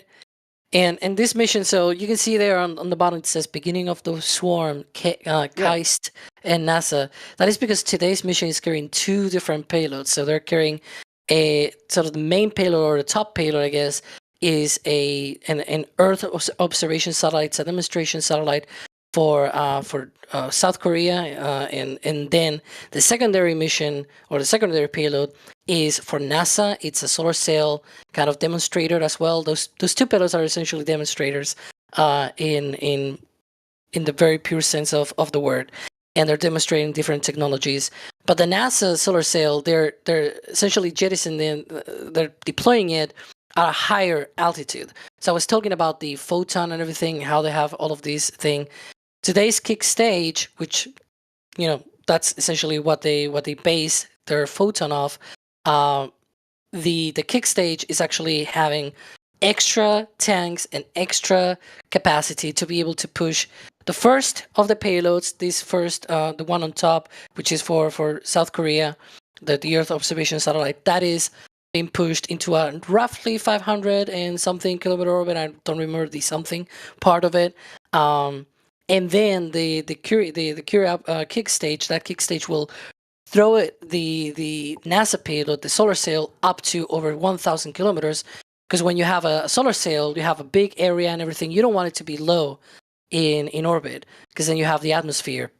And this mission, so you can see there on the bottom, it says beginning of the swarm, KAIST and NASA. That is because today's mission is carrying 2 different payloads. So they're carrying a sort of the main payload, or the top payload, I guess, is an Earth observation satellite. It's a demonstration satellite for South Korea, and then the secondary mission, or the secondary payload, is for NASA. It's a solar sail kind of demonstrator as well. Those 2 payloads are essentially demonstrators in in the very pure sense of the word. And they're demonstrating different technologies. But the NASA solar sail, they're essentially jettisoning, they're deploying it at a higher altitude. So I was talking about the photon and everything, how they have all of these thing. Today's kick stage, which, you know, that's essentially what they base their photon off. The kick stage is actually having extra tanks and extra capacity to be able to push the first of the payloads. This first, the one on top, which is for South Korea, the Earth observation satellite, that is being pushed into a roughly 500 and something kilometer orbit. I don't remember the something part of it. And then the kick stage, that kick stage will throw it the NASA payload, the solar sail, up to over 1,000 kilometers. Because when you have a solar sail, you have a big area and everything. You don't want it to be low in orbit, because then you have the atmosphere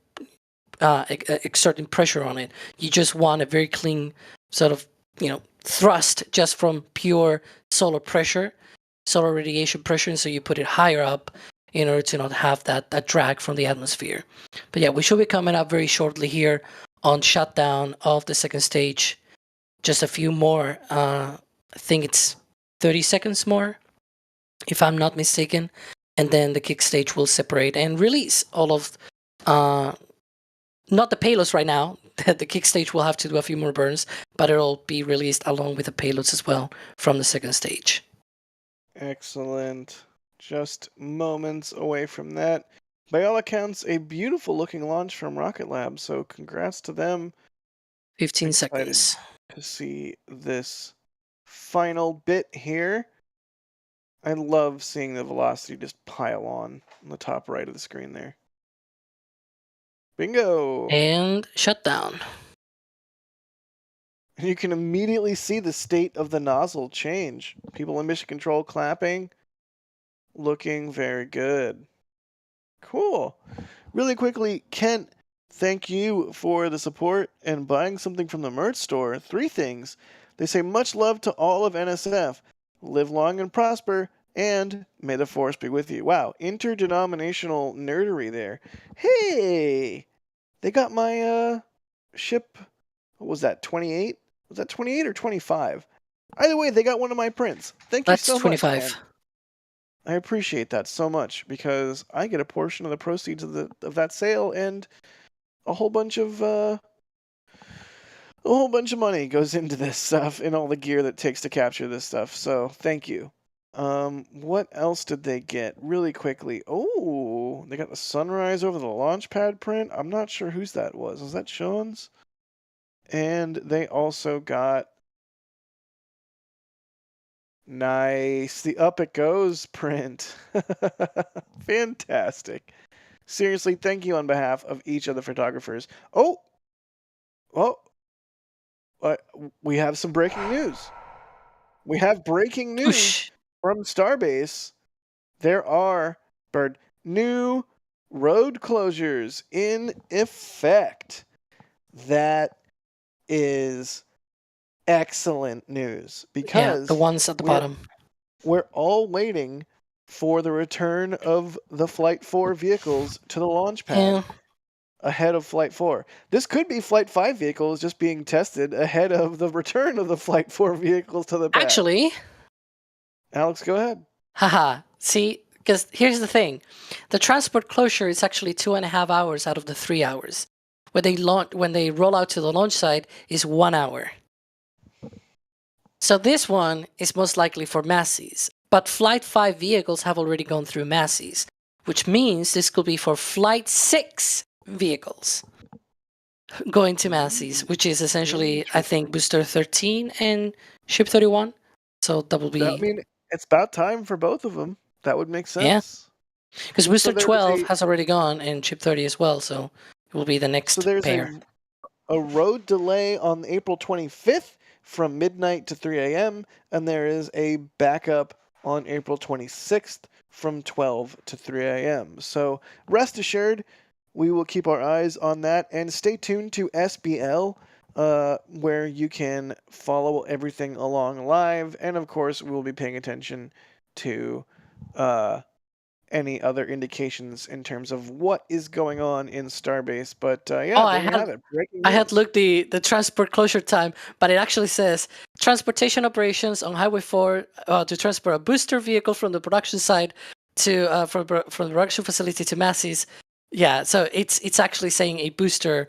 exerting pressure on it. You just want a very clean sort of, you know, thrust just from pure solar pressure, solar radiation pressure, and so you put it higher up in order to not have that drag from the atmosphere. But yeah, we should be coming up very shortly here on shutdown of the second stage. Just a few more, I think it's 30 seconds more, if I'm not mistaken, and then the kick stage will separate and release all of, not the payloads right now. The kick stage will have to do a few more burns, but it'll be released along with the payloads as well from the second stage. Excellent. Just moments away from that. By all accounts, a beautiful looking launch from Rocket Lab, so congrats to them. 15 Excited seconds. to see this final bit here. I love seeing the velocity just pile on the top right of the screen there. Bingo! And shutdown. You can immediately see the state of the nozzle change. People in mission control clapping. Looking very good. Cool. Really quickly, Kent, thank you for the support and buying something from the merch store. 3 things. They say, much love to all of NSF. Live long and prosper, and may the force be with you. Wow, interdenominational nerdery there. Hey! They got my ship, what was that, 28? Was that 28 or 25? Either way, they got one of my prints. Thank you so much, 25. Kent. I appreciate that so much, because I get a portion of the proceeds of that sale, and a whole bunch of money goes into this stuff and all the gear that it takes to capture this stuff. So thank you. What else did they get? Really quickly. Oh, they got the sunrise over the launch pad print. I'm not sure whose that was. Was that Sean's? And they also got, nice, the Up It Goes print. Fantastic. Seriously, thank you on behalf of each of the photographers. Oh, well, we have some breaking news. We have breaking news from Starbase. There are new road closures in effect. That is excellent news, because the ones at the bottom. We're all waiting for the return of the Flight 4 vehicles to the launch pad ahead of Flight 4. This could be Flight 5 vehicles just being tested ahead of the return of the Flight 4 vehicles to the pad. Actually, Alex, go ahead. Haha. See, because here's the thing. The transport closure is actually 2.5 hours out of the 3 hours. When they roll out to the launch site is 1 hour. So this one is most likely for Massey's, but Flight 5 vehicles have already gone through Massey's, which means this could be for Flight 6 vehicles going to Massey's, which is essentially, I think, Booster 13 and Ship 31. So that will be... I mean, it's about time for both of them. That would make sense. Yeah, because Booster 12 has already gone and Ship 30 as well, so it will be the next pair. A road delay on April 25th from midnight to 3 a.m., and there is a backup on April 26th from 12 to 3 a.m. So rest assured, we will keep our eyes on that, and stay tuned to SBL, where you can follow everything along live, and of course we will be paying attention to any other indications in terms of what is going on in Starbase. But yeah, Oh, there you have it. Breaking I had news. looked the transport closure time, but it actually says transportation operations on Highway 4 to transport a booster vehicle from the production site to from the production facility to Massey's. Yeah, so it's actually saying a booster.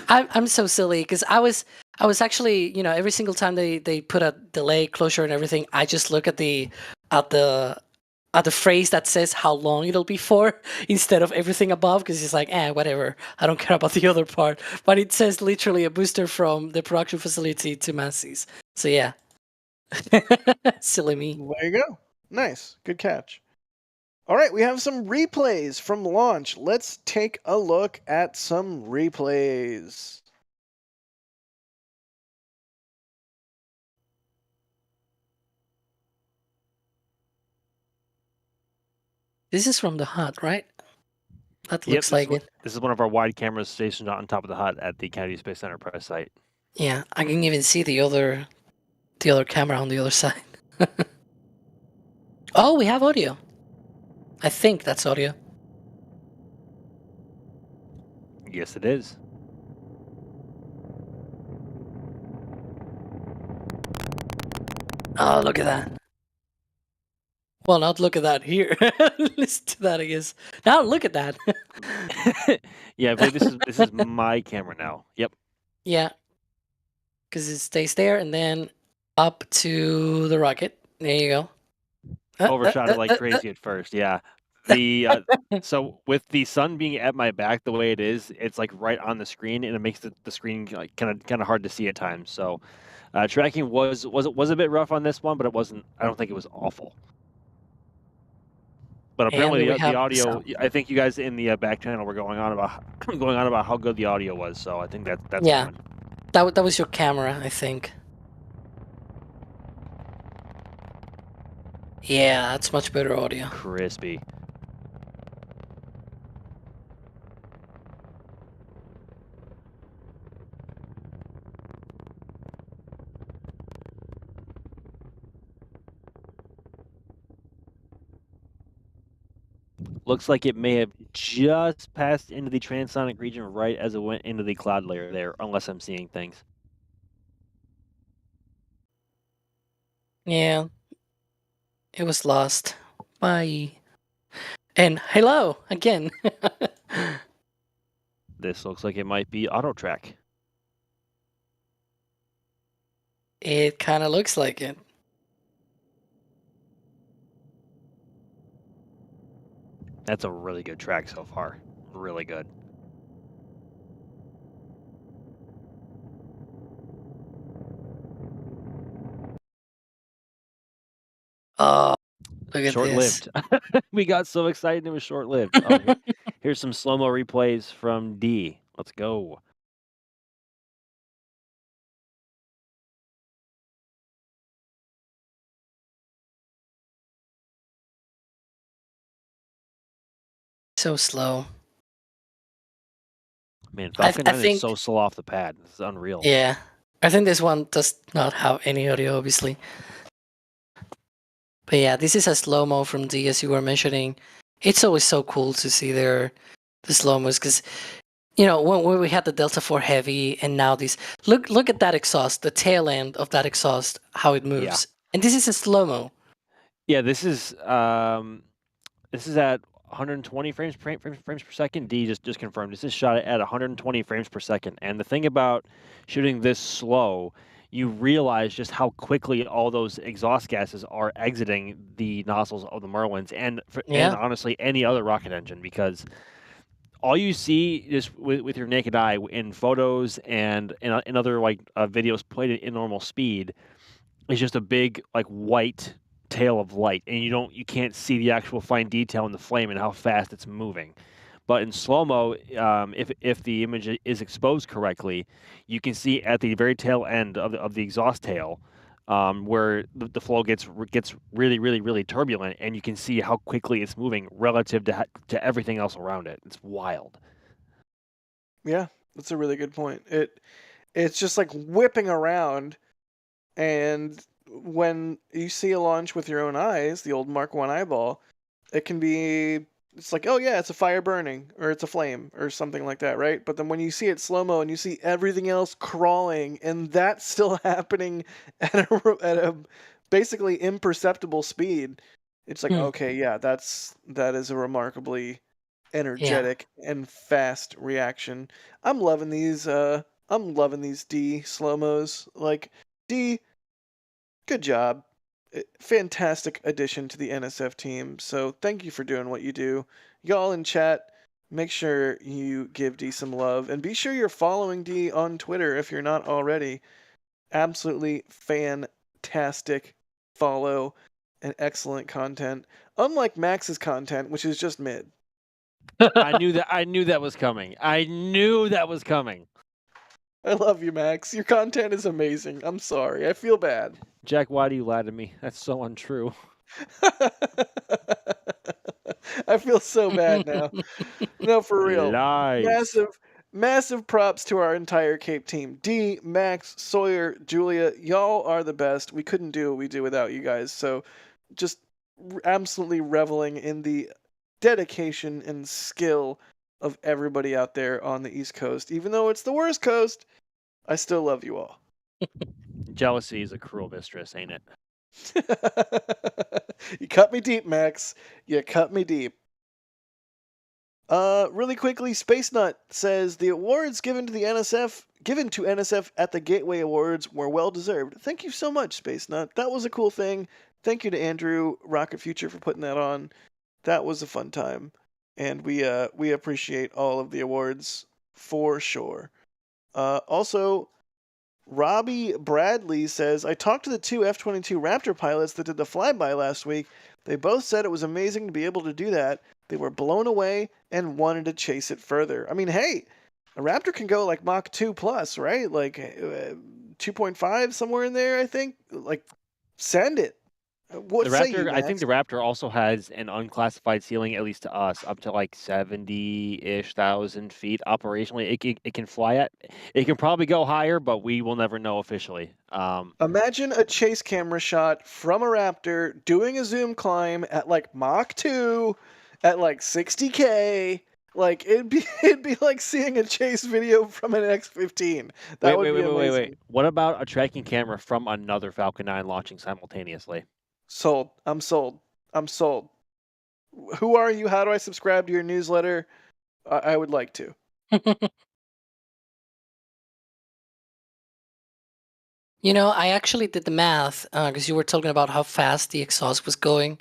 I'm so silly because I was actually, every single time they put a delay closure and everything, I just look at the phrase that says how long it'll be for instead of everything above, because it's like, whatever, I don't care about the other part. But it says literally a booster from the production facility to Massey's. So yeah. Silly me. There you go. Nice. Good catch. All right, we have some replays from launch. Let's take a look at some replays. This is from the hut, right? That Yep, looks like it. this is one of our wide cameras stationed on top of the hut at the Kennedy Space Center press site. Yeah, I can even see the other camera on the other side. Oh, we have audio. I think that's audio. Yes, it is. Oh, look at that. Well, not look at that here. Listen to that, I guess. Now look at that. Yeah, I believe this is my camera now. Yep. Yeah. Because it stays there and then up to the rocket. There you go. Overshot it like crazy at first. Yeah. The so with the sun being at my back the way it is, it's like right on the screen, and it makes the screen like kind of hard to see at times. So tracking was a bit rough on this one, but it wasn't. I don't think it was awful. But apparently the audio. I think you guys in the back channel were going on about how good the audio was. So I think that's yeah. fine. That was your camera, I think. Yeah, that's much better audio. Crispy. Looks like it may have just passed into the transonic region right as it went into the cloud layer there, unless I'm seeing things. Yeah. It was lost. Bye. And hello again. This looks like it might be auto track. It kind of looks like it. That's a really good track so far. Really good. Oh, look at this. Short-lived. We got so excited it was short-lived. Oh, here's some slow-mo replays from D. Let's go. So slow. Man, Falcon 9 is so slow off the pad. This is unreal. Yeah. I think this one does not have any audio, obviously. But yeah, this is a slow-mo from D, as you were mentioning. It's always so cool to see the slow-mos, because, when we had the Delta IV Heavy, and now this... Look at that exhaust, the tail end of that exhaust, how it moves. Yeah. And this is a slow-mo. Yeah, this is at 120 frames per second. D just confirmed. This is shot at 120 frames per second. And the thing about shooting this slow, you realize just how quickly all those exhaust gases are exiting the nozzles of the Merlins and honestly any other rocket engine, because all you see just with your naked eye in photos and in other videos played in normal speed is just a big white tail of light, and you can't see the actual fine detail in the flame and how fast it's moving. But in slow-mo, if the image is exposed correctly, you can see at the very tail end of the exhaust tail where the flow gets really, really, really turbulent, and you can see how quickly it's moving relative to everything else around it. It's wild. Yeah, that's a really good point. It's just like whipping around, and when you see a launch with your own eyes, the old Mark 1 eyeball, it can be, it's like, oh yeah, it's a fire burning, or it's a flame, or something like that, right? But then when you see it slow-mo and you see everything else crawling, and that's still happening at a basically imperceptible speed, it's like, okay, yeah, that is a remarkably energetic and fast reaction. I'm loving these D slow-mos. Like, D, good job. Fantastic addition to the NSF team. So thank you for doing what you do. Y'all in chat, make sure you give D some love, and be sure you're following D on Twitter if you're not already. Absolutely fantastic follow and excellent content. Unlike Max's content, which is just mid. I knew that was coming. I knew that was coming. I love you, Max. Your content is amazing. I'm sorry. I feel bad. Jack, why do you lie to me? That's so untrue. I feel so bad now. No, for real. Lies. Massive props to our entire Cape team. D, Max, Sawyer, Julia, y'all are the best. We couldn't do what we do without you guys. So just absolutely reveling in the dedication and skill of everybody out there on the East Coast. Even though it's the worst coast, I still love you all. Jealousy is a cruel mistress, ain't it? You cut me deep, Max. You cut me deep. Really quickly, Space Nut says the awards given to NSF at the Gateway Awards were well deserved. Thank you so much, Space Nut. That was a cool thing. Thank you to Andrew Rocket Future for putting that on. That was a fun time, and we appreciate all of the awards for sure. Also, Robbie Bradley says, I talked to the two F-22 Raptor pilots that did the flyby last week. They both said it was amazing to be able to do that. They were blown away and wanted to chase it further. I mean, hey, a Raptor can go like Mach 2 plus, right? Like 2.5, somewhere in there, I think. Like, send it. What The say you, Raptor, I think Max? the Raptor also has an unclassified ceiling, at least to us, up to like 70-ish thousand feet operationally. It can fly at. It can probably go higher, but we will never know officially. Imagine a chase camera shot from a Raptor doing a zoom climb at like Mach 2 at like 60K. Like it'd be like seeing a chase video from an X-15. That would be amazing. Wait. What about a tracking camera from another Falcon 9 launching simultaneously? Sold. I'm sold. I'm sold. Who are you? How do I subscribe to your newsletter? I would like to. You know, I actually did the math because you were talking about how fast the exhaust was going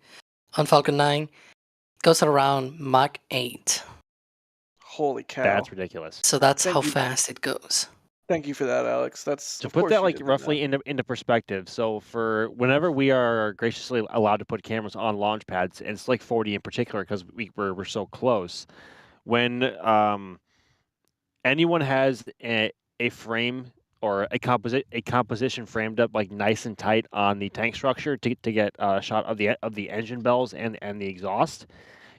on Falcon 9. It goes at around Mach 8. Holy cow. That's ridiculous. So that's Thank how you. fast it goes. Thank you for that, Alex. That's To of put course that you like did roughly into perspective, so for whenever we are graciously allowed to put cameras on launch pads, and it's like 40 in particular because we're so close. When anyone has a frame or a composition framed up like nice and tight on the tank structure to get a shot of the engine bells and the exhaust,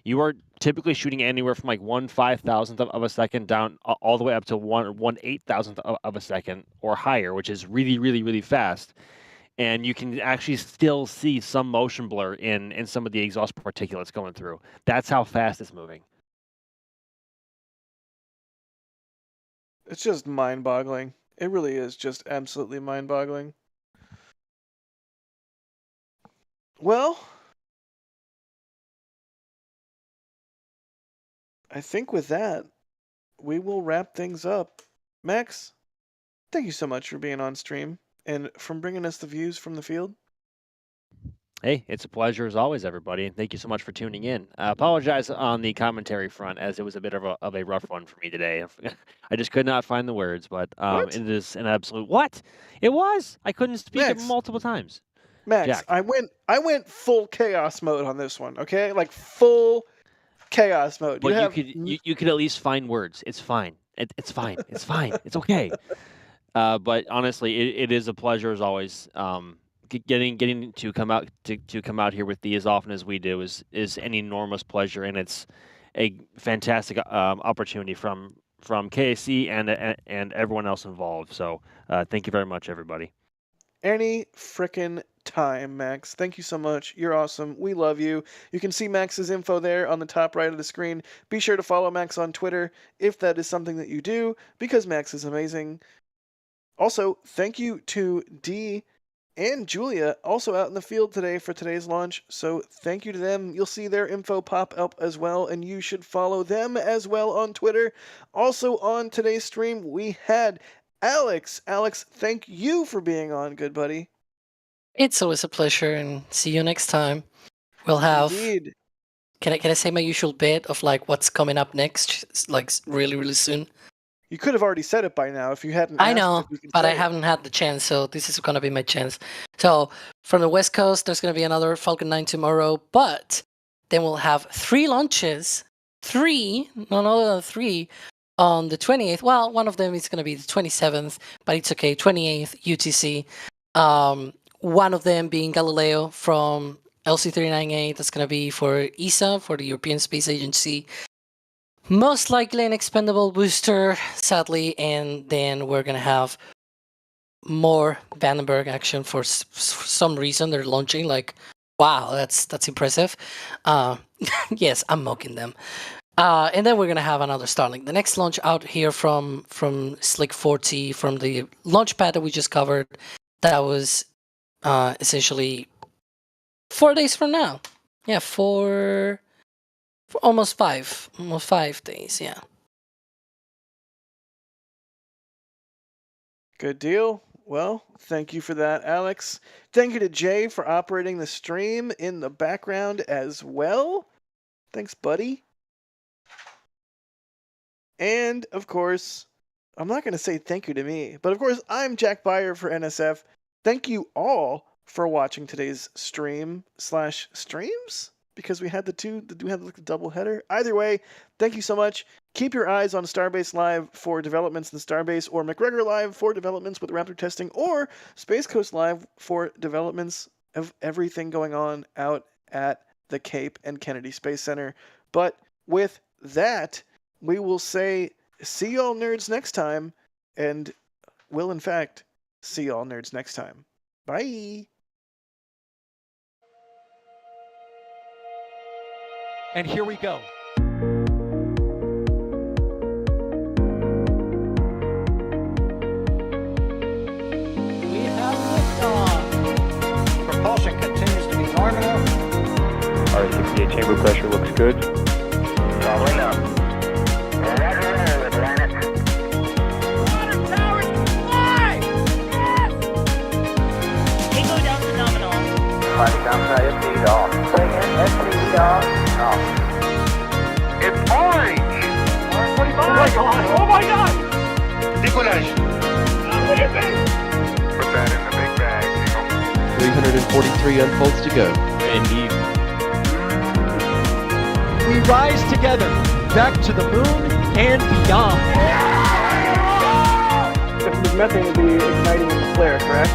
you are typically shooting anywhere from like 1/5000th of a second down all the way up to 1/8000th of a second or higher, which is really fast. And you can actually still see some motion blur in some of the exhaust particulates going through. That's how fast it's moving. It's just mind-boggling. It really is just absolutely mind-boggling. Well, I think with that, we will wrap things up. Max, thank you so much for being on stream and from bringing us the views from the field. Hey, it's a pleasure as always, everybody, and thank you so much for tuning in. I apologize on the commentary front, as it was a bit of a rough one for me today. I just could not find the words, but it is an absolute what? It was. I couldn't speak it Max. multiple times. Max, Jack. I went full chaos mode on this one, okay? Like full chaos mode. But you could at least find words. It's fine. It's fine. It's fine. It's okay. But honestly, it is a pleasure as always. Getting to come out here with thee as often as we do is an enormous pleasure, and it's a fantastic opportunity from KAC and everyone else involved. So thank you very much, everybody. Any frickin' time, Max. Thank you so much. You're awesome. We love you. You can see Max's info there on the top right of the screen. Be sure to follow Max on Twitter if that is something that you do, because Max is amazing. Also, thank you to Dee and Julia, also out in the field today for today's launch. So thank you to them. You'll see their info pop up as well, and you should follow them as well on Twitter. Also on today's stream, we had Alex. Alex, thank you for being on, good buddy. It's always a pleasure, and see you next time. We'll have. Indeed. Can I say my usual bit of like what's coming up next, like really soon? You could have already said it by now if you hadn't. I asked know, if you could but say I it. haven't had the chance, so this is gonna be my chance. So from the West Coast, there's gonna be another Falcon 9 tomorrow, but then we'll have 3 launches, none other than 3, on the 28th. Well, one of them is gonna be the 27th, but it's okay. 28th UTC. One of them being Galileo from LC-39A. That's gonna be for ESA, for the European Space Agency. Most likely an expendable booster, sadly, and then we're gonna have more Vandenberg action for some reason. They're launching like, wow, that's impressive. Yes, I'm mocking them. And then we're gonna have another Starlink. The next launch out here from Slick 40, from the launch pad that we just covered, that was essentially 4 days from now. Yeah, for almost 5 days, yeah. Good deal. Well, thank you for that, Alex. Thank you to Jay for operating the stream in the background as well. Thanks, buddy. And, of course, I'm not going to say thank you to me, but of course, I'm Jack Beyer for NSF. Thank you all for watching today's stream/streams, because we had the double header. Either way, thank you so much. Keep your eyes on Starbase Live for developments in Starbase, or McGregor Live for developments with Raptor testing, or Space Coast Live for developments of everything going on out at the Cape and Kennedy Space Center. But with that, we will say see y'all nerds next time, and will in fact see y'all nerds next time. Bye! And here we go. We have liftoff. Propulsion continues to be normal. R68 chamber pressure looks good. Following up. Roger, with planet. Water towers fly! Yes! Tango down to nominal. Fighting downside SPE off. Say again, SPE off. Off. It's orange! R45! Oh my god! Oh my god! Décollage! Put that in the big bag, Eagle. 343 unfolds to go. Indeed. We rise together back to the moon and beyond. If the methane would be igniting in the flare, correct?